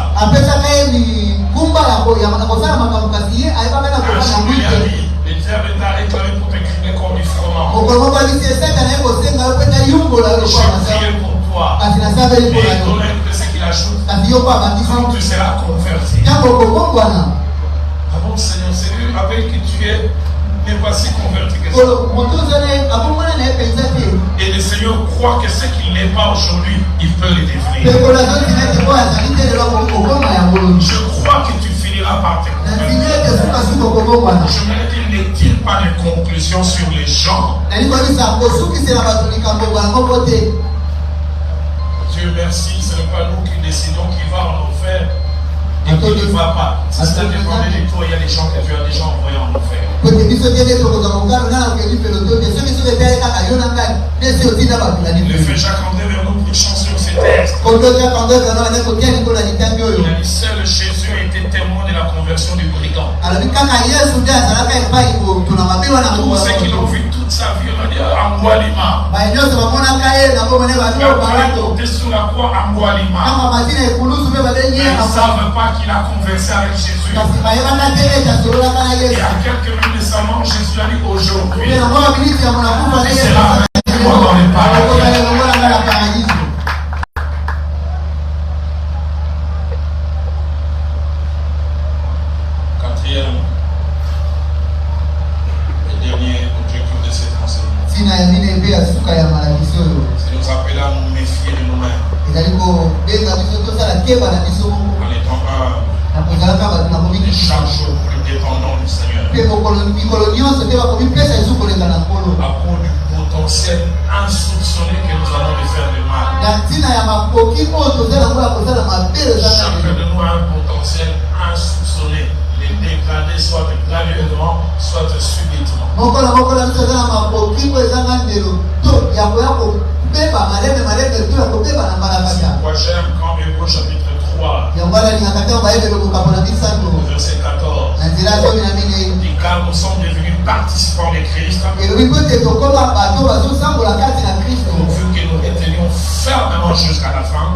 Un jour, il a dit, le diable t'a réclamé pour t'écrire comme du froment. J'ai prié pour toi. Et donner de ce qu'il ajoute. Quand tu seras converti. Ah bon, Seigneur, c'est lui avec qui tu es n'est pas si converti que ça. Et le Seigneur croit que ce qu'il n'est pas aujourd'hui, il peut le devenir. Je crois que tu finiras par te convertir. me dis, n'est-il pas de conclusion sur les gens? Dieu merci, ce n'est pas nous qui décidons qui va en enfer et qui ne va pas. Si ça dépendait de toi, il y a des gens que tu as déjà envoyés en enfer. Le frère Jacques André vers nous prêchons sur ces textes. Il a dit, seul Jésus a été témoin de la conversion du brigand. Tous ceux qui l'ont vu toute sa vie, on a dit Angwalima. Il sur la croix Angwalima. Mais ils ne savent pas qu'il a conversé avec Jésus. Et à quelques minutes récemment, Jésus a dit aujourd'hui, il sera avec moi dans les paradis. Quatrième et dernier objectif de cet enseignement, c'est nous appeler à nous méfier de nous-mêmes en étant humbles et chaque jour plus dépendants du Seigneur à cause du potentiel insoupçonné que nous avons de faire du mal. Chacun de nous a un potentiel insoupçonné de dégrader soit graduellement, soit subitement. Moi j'aime quand Hébreux chapitre 3 verset 14 dit, car nous sommes devenus participants de Christ pourvu que nous retenions fermement jusqu'à la fin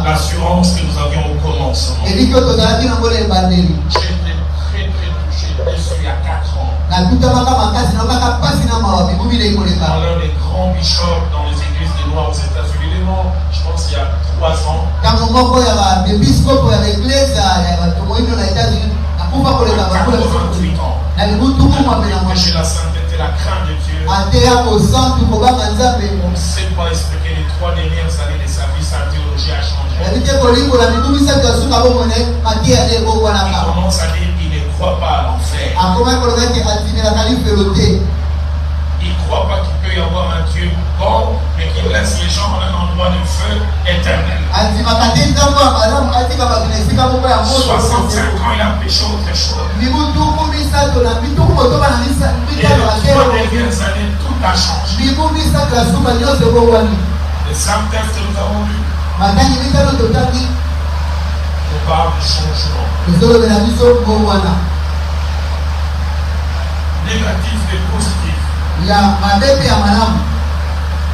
l'assurance que nous avions au commencement. J'ai été très déçu il y a 4 ans. Alors les grands bishops dans les églises des Noirs aux États-Unis, je pense il y a 3 ans, à 88 ans, j'ai la sainteté, la crainte de Dieu. On ne sait pas expliquer les 3 dernières années de sa vie, sa théologie a changé. Il commence à dire qu'il ne croit pas à l'enfer. Il ne croit pas qu'il peut y avoir un Dieu bon, mais qu'il laisse les gens en un endroit de feu éternel. 65 ans, il a péché autre chose. Et les 3 dernières années, tout a changé. Les 5 textes que nous avons lus, on parle de changement. Négatif et positif.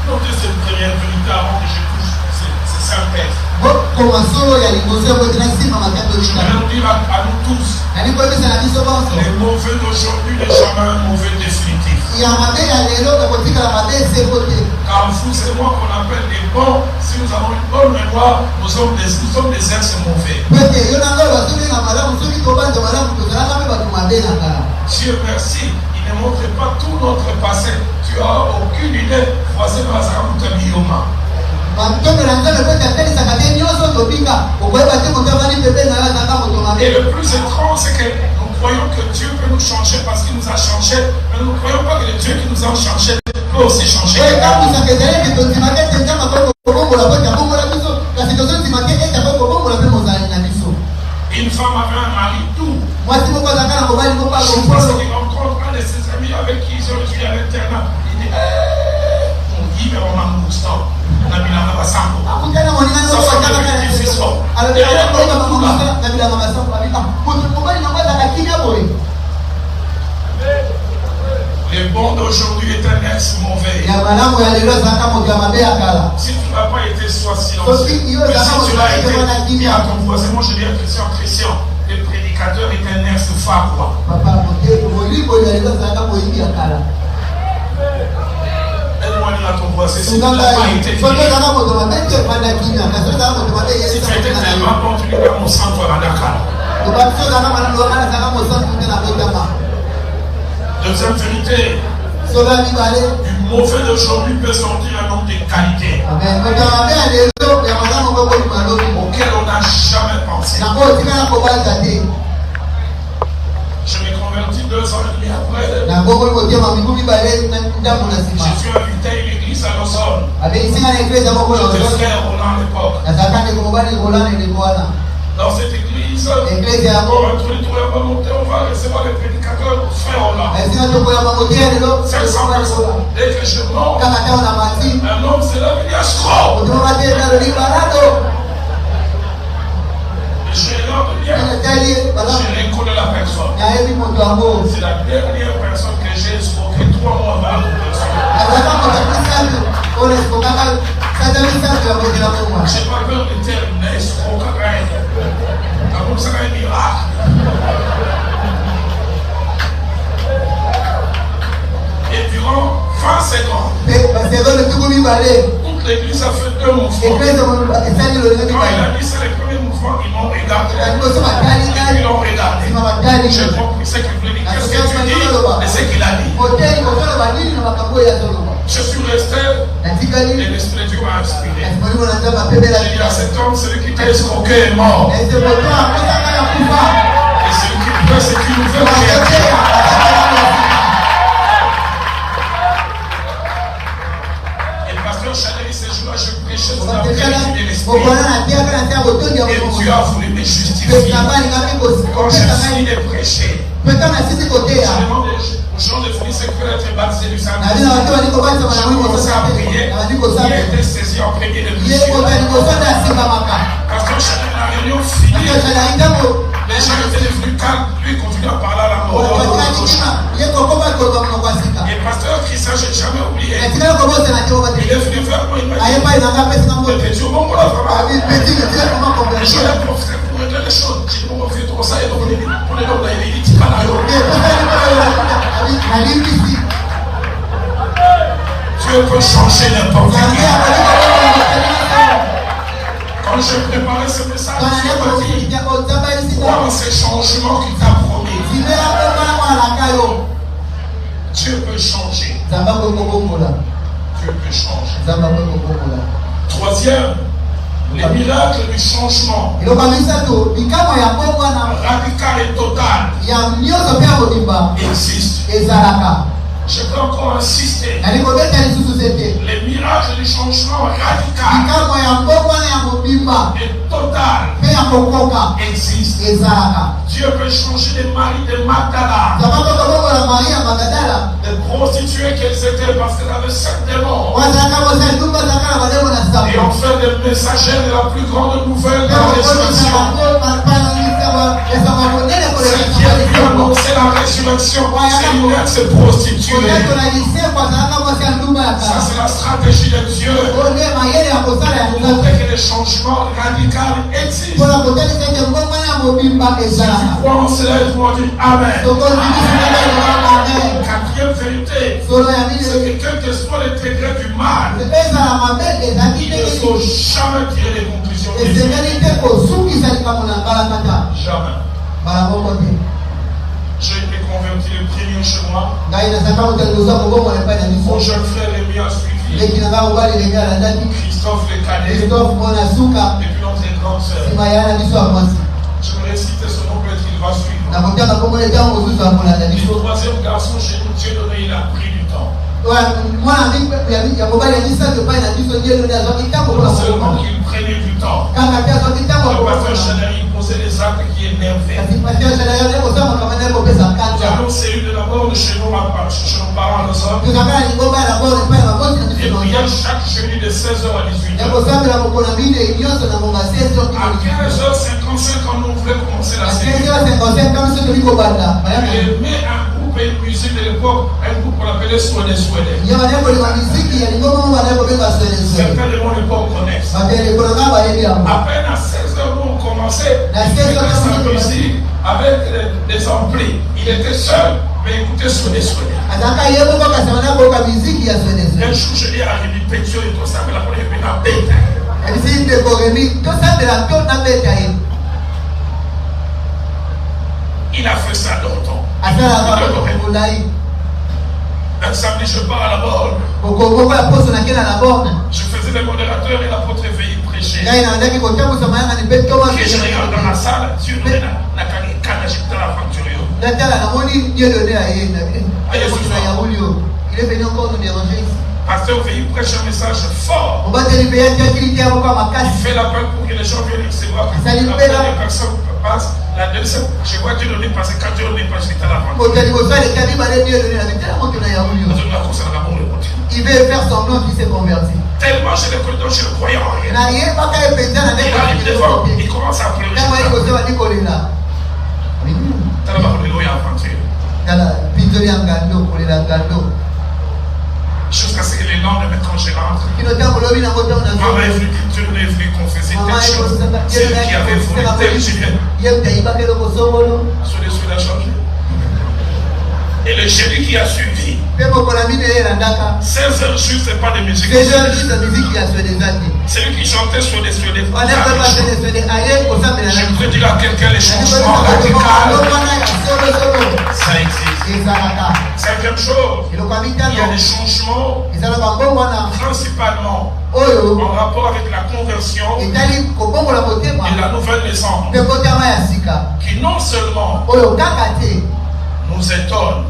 Notez cette première vérité avant que je touche ces 5 textes. Je vais nous dire à nous tous, les mauvais d'aujourd'hui ne jamais un mauvais définitif. Car vous et moi qu'on appelle des bons, si nous avons une bonne mémoire, nous sommes des ex-mauvais. Dieu merci, il ne montre pas tout notre passé. Tu n'as aucune idée. Voici ma Bioma. Et le plus étrange, c'est que nous croyons que Dieu peut nous changer parce qu'il nous a changé, mais nous ne croyons pas que le Dieu qui nous a changé peut aussi changer. Une femme avait un mari tout. Je pense qu'il rencontre un de ses amis avec qui ils ont étudié à l'internat. Il dit, on dit, mais on a un mouston. On a mis la main à Sambo. Ça fait que le fils fort. Le bon d'aujourd'hui est un ex-mauvais. Si tu n'as pas été, sois silencieux. Mais si tu l'as été, dis à ton voisin, moi je dis à Christian, le prédicateur est un ex-fakwa. Aide-moi à dire à ton voisin, si tu n'as pas été, si tu étais tellement bon, tu lui donnes mon sang pour la Dakar. Deuxième vérité, du mauvais d'aujourd'hui peut sortir un homme de qualité Amen. auquel on n'a jamais pensé. Je m'ai converti 2 ans et demi après. Je suis invité à une église à Lausanne. J'étais frère Roland à l'époque. Dans cette église, on va tous les tours à monter, on va recevoir les prédicateurs frère Roland. 500 personnes. Dès que je monte, un homme se lève et dit Astro. Je regarde bien. Je reconnais la personne. C'est la dernière personne que j'ai escroquée 3 mois avant la personne. J'ai pas peur de terminer escroquerie. Comme ça, un miracle. Et durant 20 secondes, toute l'église a fait 2 mouvements. Quand il a dit c'est le premier mouvement, ils m'ont regardé. Ils l'ont regardé. J'ai compris ce qu'il voulait dire. Qu'est-ce que tu dis et ce qu'il a dit. Je suis resté et l'Esprit de Dieu m'a inspiré. J'ai dit à cet homme, celui qui t'a escroqué est mort. Et celui qui peut, c'est qui nous veut bien. Et pasteur Chanel, ces jours-là, je prêchais sur la vérité de l'Esprit. Et Dieu a voulu me justifier. Quand j'ai fini de prêcher, je demande aux gens de finir ce que veut être baptisé du Saint-Esprit. Je commençais à prier. Il a été saisi en premier de Dieu. Parce que la réunion finie, les gens étaient devenus calmes. Lui continue à parler à la mort. Et pasteur Christian, je n'ai jamais oublié. Il est venu vers moi, il m'a dit Petit au bon là, vraiment. Et je l'ai profité pour régler les choses. J'ai dit, bon, on fait trop ça. Et donc, on est là, il dit, tu pas là. Dieu peut changer n'importe qui. Quand je préparais ce message, Dieu m'a dit, crois en ces changements qu'il t'a promis. Dieu peut changer. Dieu peut changer. Troisième, les miracles du changement. Radical et total existent. Je peux encore insister. Les miracles du changement radical et total existent. Dieu peut changer les maris de Magdala, des prostituées qu'elles étaient parce qu'elles avaient 7 démons. Et en fait des messagers de la plus grande nouvelle de la résurrection. Celle qui a pu annoncer la résurrection, c'est une ex-prostituée. Ça, c'est la stratégie de Dieu. Pour montrer que les changements radicaux existent. Si tu crois en cela, tu vas dire Amen. Quatrième vérité, c'est que quel que soit le degré du mal, il ne faut jamais tirer les conclusions. Jamais. J'ai été converti le premier chez moi. Mon jeune frère Rémi a suivi. Christophe le cadet. Et puis notre grande sœur. Je vais réciter ce nom, peut-être qu'il va suivre. Le troisième garçon chez nous, Dieu donné, il a pris du temps. Seulement qu'il prenait du temps. Le pasteur Chanel, il posait des actes qui énervaient. Nous avons celui de d'abord de chez nos parents, nous sommes. Et prière chaque jeudi de 16h à 18h. À 15h55, quand nous voulons commencer la série, il met un groupe et une musique de l'époque, un groupe qu'on appelait Swede. Certains de mon époque connaissent. À peine à 16h, nous on commençait sa musique avec des amplis. Il était seul, mais écoutez Swede. Un jour, je dis à Rémi Pétio et tout ça, mais la première fois, il a fait ça longtemps. Un samedi, je pars à la borne. Je faisais le modérateur et l'apôtre Veillé prêcher. Et je regarde dans la salle, Dieu donne la canne, j'étais la facture. Il est venu encore nous déranger ici. Pasteur Veillé prêche un message fort. Il fait l'appel pour que les gens viennent recevoir. La première personne passe, la deuxième, je vois Dieu donner parce que quand Dieu donne, parce que j'étais à la vente. Il veut faire semblant qu'il s'est converti. Tellement je le connais, je ne croyais en rien. Il arrive devant, il commence à pleurer. Jusqu'à ce que le lendemain, quand je rentre, maman est venue, Dieu est venu confesser telle chose. C'est lui qui avait volé tel génie. Celui-ci l'a changé. Et le génie qui a suivi, 16 heures juste, c'est pas de musique. C'est lui qui chantait sur des Je peux dire à quelqu'un les changements radicaux. Ça existe. Cinquième chose, il y a des changements principalement en rapport avec la conversion et la nouvelle naissance qui non seulement nous étonne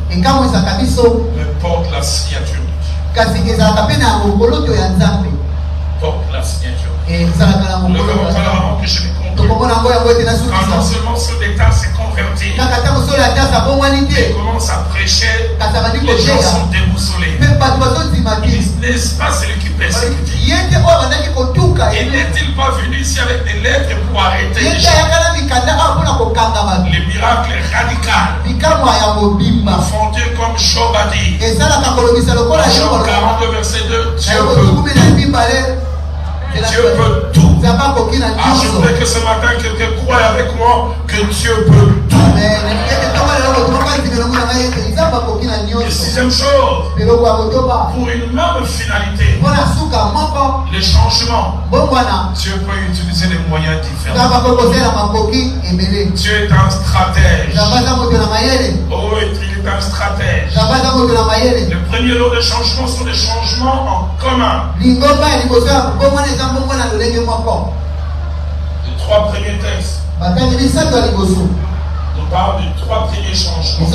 mais porte la signature. Porte la signature. Nous verrons pas avant que je les conclue. Quand non seulement ce détail s'est converti, il commence à prêcher, les gens sont déboussolés. Ils disent, n'est-ce pas celui qui persécute? Et n'est-il pas venu ici avec des lettres pour arrêter les gens? Les miracles radicaux font Dieu comme Job a dit. Jean 42 verset 2, Dieu peut tout. Je voudrais que ce matin quelqu'un croie avec moi que Dieu peut tout. Et sixième chose, pour une même finalité, les changements, Dieu peut utiliser des moyens différents. Dieu est un stratège. Oh, il est un stratège. Le premier lot de changements sont des changements en commun. Les 3 premiers textes nous parlent de 3 premiers changements.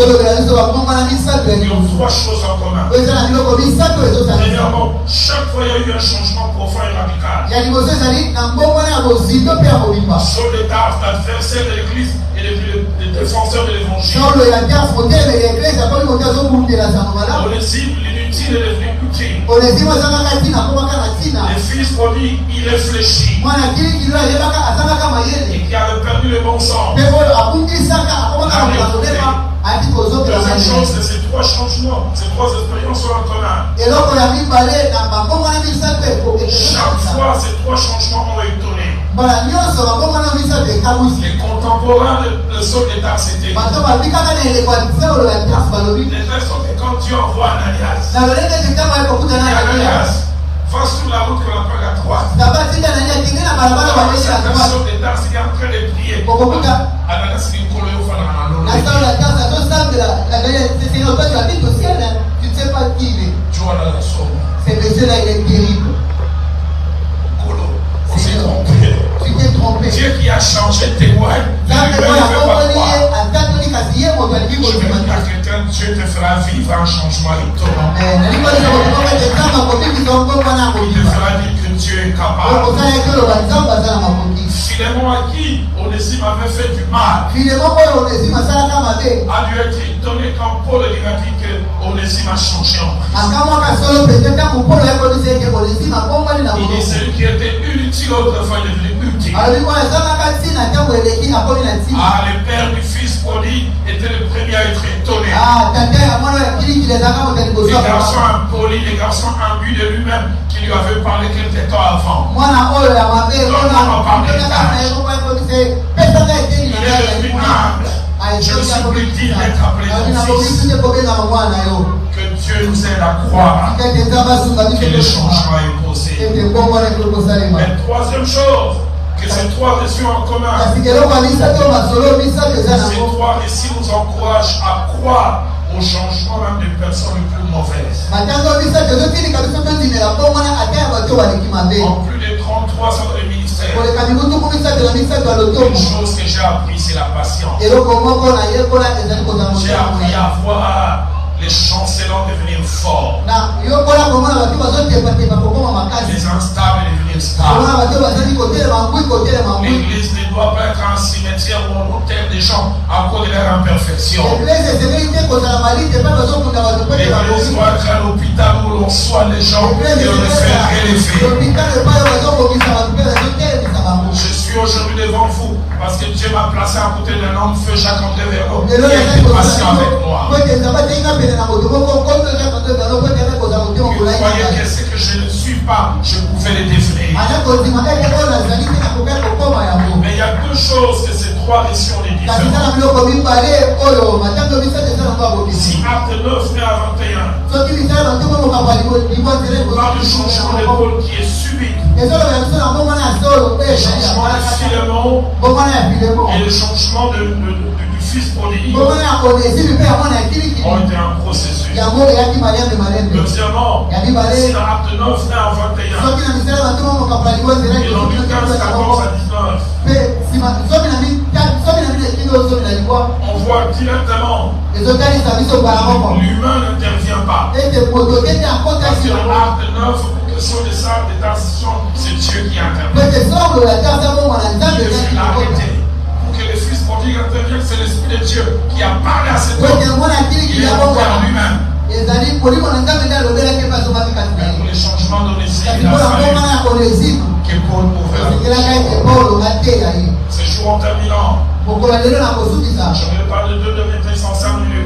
Ils ont 3 choses en commun. Premièrement, chaque fois il y a eu un changement profond et radical. Saul de Tarse, l'adversaire de l'église et le défenseur de l'évangile. Onésime, l'inutile est devenu utile. Le fils prodigue, il réfléchit. Et qui avait perdu le bon sens. Deuxième chose, c'est ces 3 changements, ces 3 expériences sont en commun. Chaque fois, ces 3 changements ont étonné. Les contemporains de Saul de Tarse étaient. Les textes sont que quand Dieu envoie Ananias, Ananias, va sur la route qu'on appelle la droite. Saul de Tarse est en train de prier. Ananias dit qu'on le fait dans ce monsieur-là, il est terrible. Dieu qui a changé témoigne. Je vais dire à quelqu'un, Dieu te fera vivre un changement étonnant. Il te fera dire que Dieu est capable. Philémon à qui Onésime avait fait du mal a dû être étonné quand Paul lui a dit que Onésime a changé en Christ. Il dit celui qui était inutile autrefois est devenu utile. Le père du fils prodigue était le premier à être étonné. Les garçons impolis, les garçons imbus de lui-même qui lui avaient parlé quelque temps avant. Il est devenu humble. Je supplie d'être appelé ton fils. Que Dieu nous aide à croire que le changement est possible. Mais troisième chose, que ces 3 récits en commun, ces 3 récits nous encouragent à croire au changement même des personnes les plus mauvaises. En plus des 33 ans de ministère, une chose que j'ai appris, c'est la patience. J'ai appris à voir les chancelants devenir forts, les instables devenir stables. L'église ne doit pas être un cimetière où on enterre des gens à cause de leur imperfection. L'église doit être un hôpital où l'on soigne les gens et on les fait élever. Je suis aujourd'hui devant vous parce que Dieu m'a placé à côté d'un homme, feu Jacques-André Verreau, qui a été patient avec moi. Vous voyez que ce que je ne suis pas, je pouvais le devenir. Mais il y a deux choses que ces trois récits les différents. Si Acte 9, 1 à 21, par le changement d'épaule qui est subit, le changement de Philémon et le changement du fils prodigue ont été un processus. Deuxièmement, si dans Acte 9, 1 à 21, et dans Luc 15, 14 à 19, on voit directement l'humain n'intervient pas. Parce que dans Acte 9, question de ça, c'est Dieu qui intervient. Il est arrêté. Pour que le fils prodigue intervienne, c'est l'Esprit de Dieu qui a parlé à cet homme. Il est envers lui-même. Pour les changements d'Onésime, il a fallu que Paul ouvre. Ce jour en terminant, je vais parler de 2 derniers textes en 5 minutes.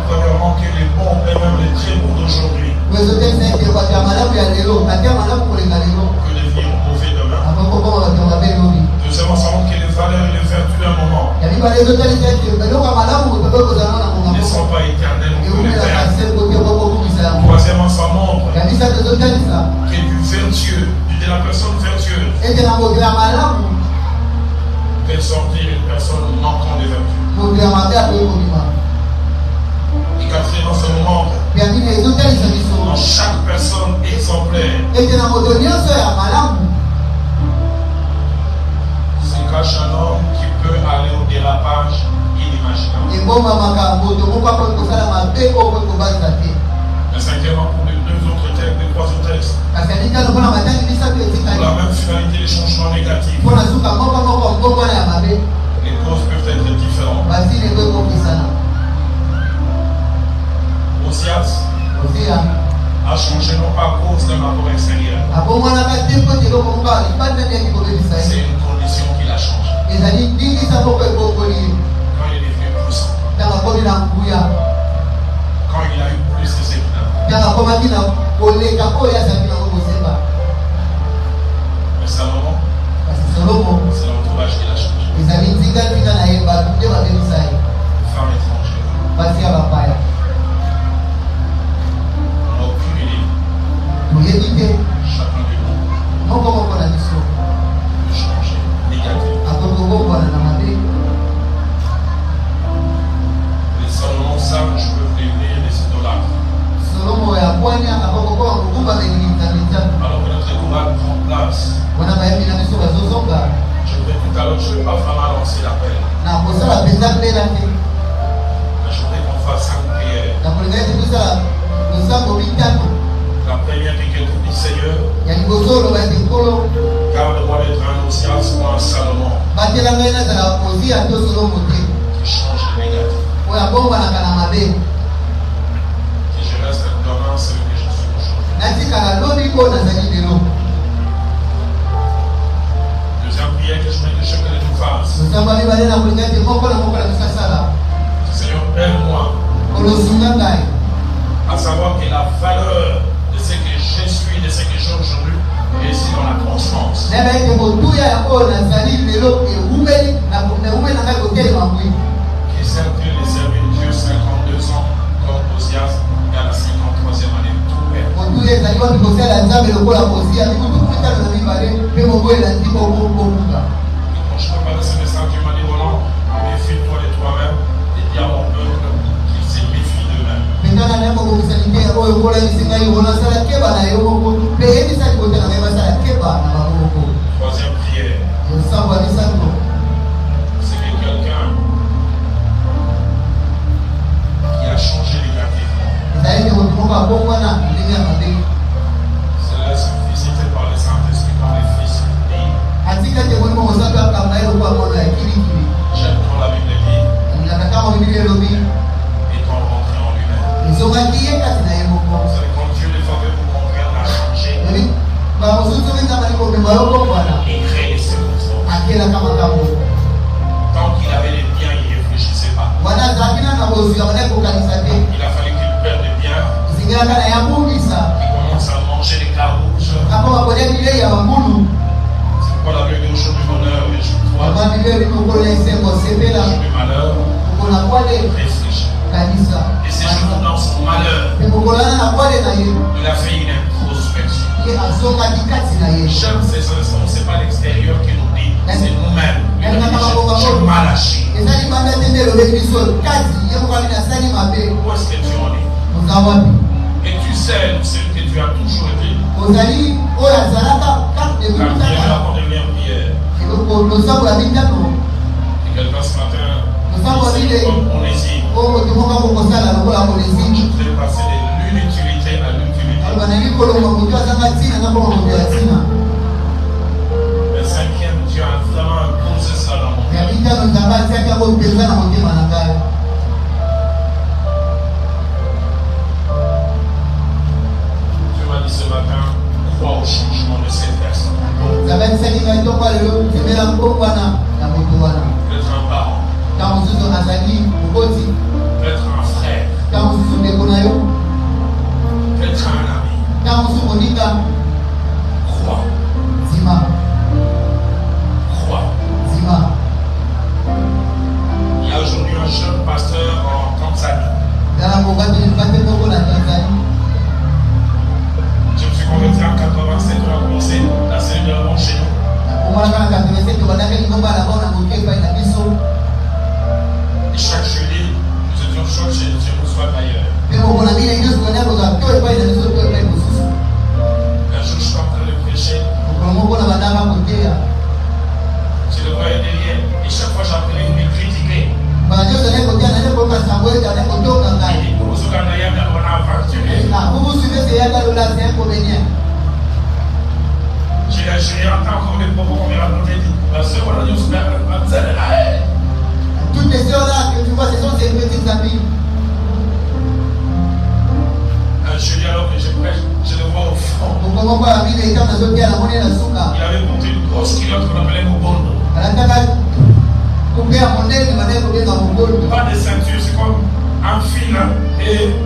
Premièrement, que les bons et même les très bons d'aujourd'hui que devenir mauvais demain. Deuxièmement, ça montre que les valeurs et les vertus d'un moment ne sont pas éternelles. Troisièmement, ça montre que du vertueux, de la personne vertueuse, peut sortir une personne manquant de vertu. Et quatrièmement, ça nous montre dans chaque personne exemplaire se cache un homme qui peut aller au dérapage inimaginable. Mais cinquièmement, pour les 2 autres textes, les 3 autres textes, pour la même finalité, les changements négatifs, les causes peuvent être différentes. Osias a changé non pas à cause d'un rapport extérieur. C'est une condition qu'il a changé. Quand il est devenu puissant. Quand il a eu plus de séminaires. Mais Salomon, c'est l'entourage qu'il a changé. Femme étrangère. Chacun de nous peut changer négativement. Les Salomon savent que je peux prévenir les idolâtres. Alors que notre combat prend place. Je voudrais tout à l'heure, je ne vais pas vraiment lancer l'appel. Mais je voudrais qu'on fasse 5 prières. La première est que tout dit Seigneur, garde-moi d'être un Osias ou un Salomon qui change le négatif. Que je reste demain celui que je suis aujourd'hui. Deuxième prière que je voudrais que chacun de nous fasse. Seigneur, aide-moi à savoir que la valeur de ce que je suis, de ce que j'ai aujourd'hui, est ici dans la constance. Que certes les servir Dieu 52 ans comme Osias et à la 53e année tout perd. je préparais ce message, Dieu m'a dit, Roland, méfie-toi de toi-même et dis à mon peuple qu'il se méfie d'eux-mêmes. Troisième prière, c'est que quelqu'un qui a changé négativement. C'est la simplicité par le Saint-Esprit, par les fils dit. J'aime quand la Bible dit, étant rentré en lui-même. C'est quand Dieu les faveurs pour mon frère l'a changé. Il crée des circonstances. Tant qu'il avait les biens, il ne réfléchissait pas. Il a fallu qu'il perde des biens, qu'il commence à manger les carouges. C'est pourquoi la Bible dit au jour du bonheur, les jours du malheur, réfléchit. Et ces jours dans son malheur, il a fait une introspection. J'aime ces instants, ce n'est pas l'extérieur qui nous dit, c'est nous-mêmes. J'ai mal agi. Où est-ce que tu en es? Et tu sais celui que tu as toujours été. Car Dieu a accordé une prière. Et quelqu'un ce matin, comme on hésite, je voudrais passer de l'inutilité à l'utilité. Le cinquième, Dieu a vraiment imposé ça dans mon cœur. Dieu m'a dit ce matin, crois au changement de cette personne. Peut-être un parent, peut-être un frère, peut-être un ami. Crois. Crois. Il y a aujourd'hui un jeune pasteur en Tanzanie. Je me suis converti en 87, on a commencé la célébration chez nous. Et chaque jeudi, nous étions chaud chez nous, soit d'ailleurs. Un jour, je suis en train de prêcher. Je le voyais derrière. Et chaque fois, j'appelais, il me critiquait. Il dit, vous on a aventuré. J'ai entendu encore des propos qu'on m'a raconté. Toutes les heures là que tu vois, ce sont ces petites amies. Un jeudi alors que je prêche, je le vois au fond. Il avait monté une grosse culotte qu'on appelait Mobondo. Pas de ceinture, c'est comme un fil. Et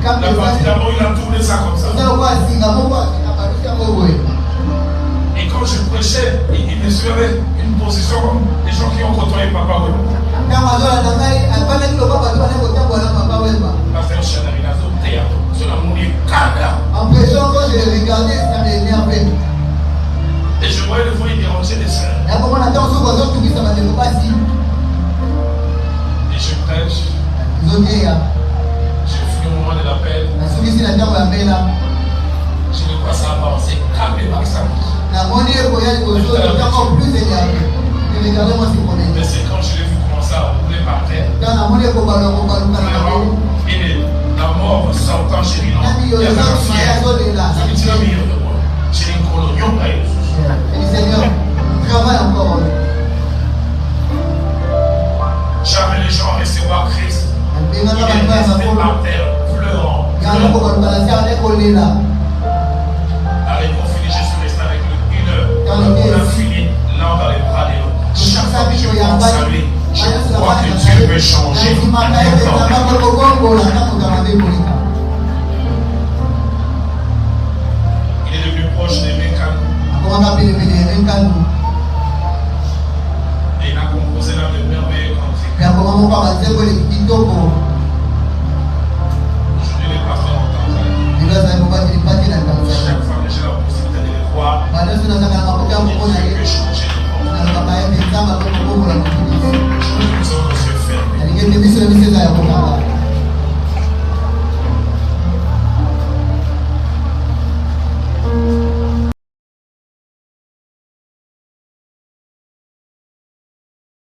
la partie d'abord, il a tourné ça comme ça. Et quand je prêchais, il me suivait une position comme les gens qui ont côtoyé Papa Wemba. Pasteur Chanel, il a sauté sur la mouille cadre. En prêchant, quand je le regardais, ça m'énervait. Et je voyais le fois, il dérangeait les sœurs. Et je prêche. Je finis au moment de l'appel. Je ne vois ça avancer. Calme par ça. Mais c'est quand je l'ai vu commencer à rouler par terre. Et la mort sortant chez lui. Il y avait un fier. Je me dis, j'ai une colonion. Seigneur, travaille encore. Jamais les gens recevoir Christ. Il est resté par terre, pleurant. Allez, pour finir, je suis resté avec lui 1 heure. On a fini l'un dans les bras de l'autre. Chaque fois que je pense à lui, je crois que Dieu peut changer. Il est devenu proche de Mekano. Et il a composé dans de merveilleux cantiques. Aujourd'hui, les pasteurs en Tanzanie. Yesu anataka makofi yako Il kwa veut Yesu. que changer de comportement. Anataka yeye kama kwa Mungu la kutuliza. Je veux que nos yeux fermés. Alingeni bisu na bisu za ya kwa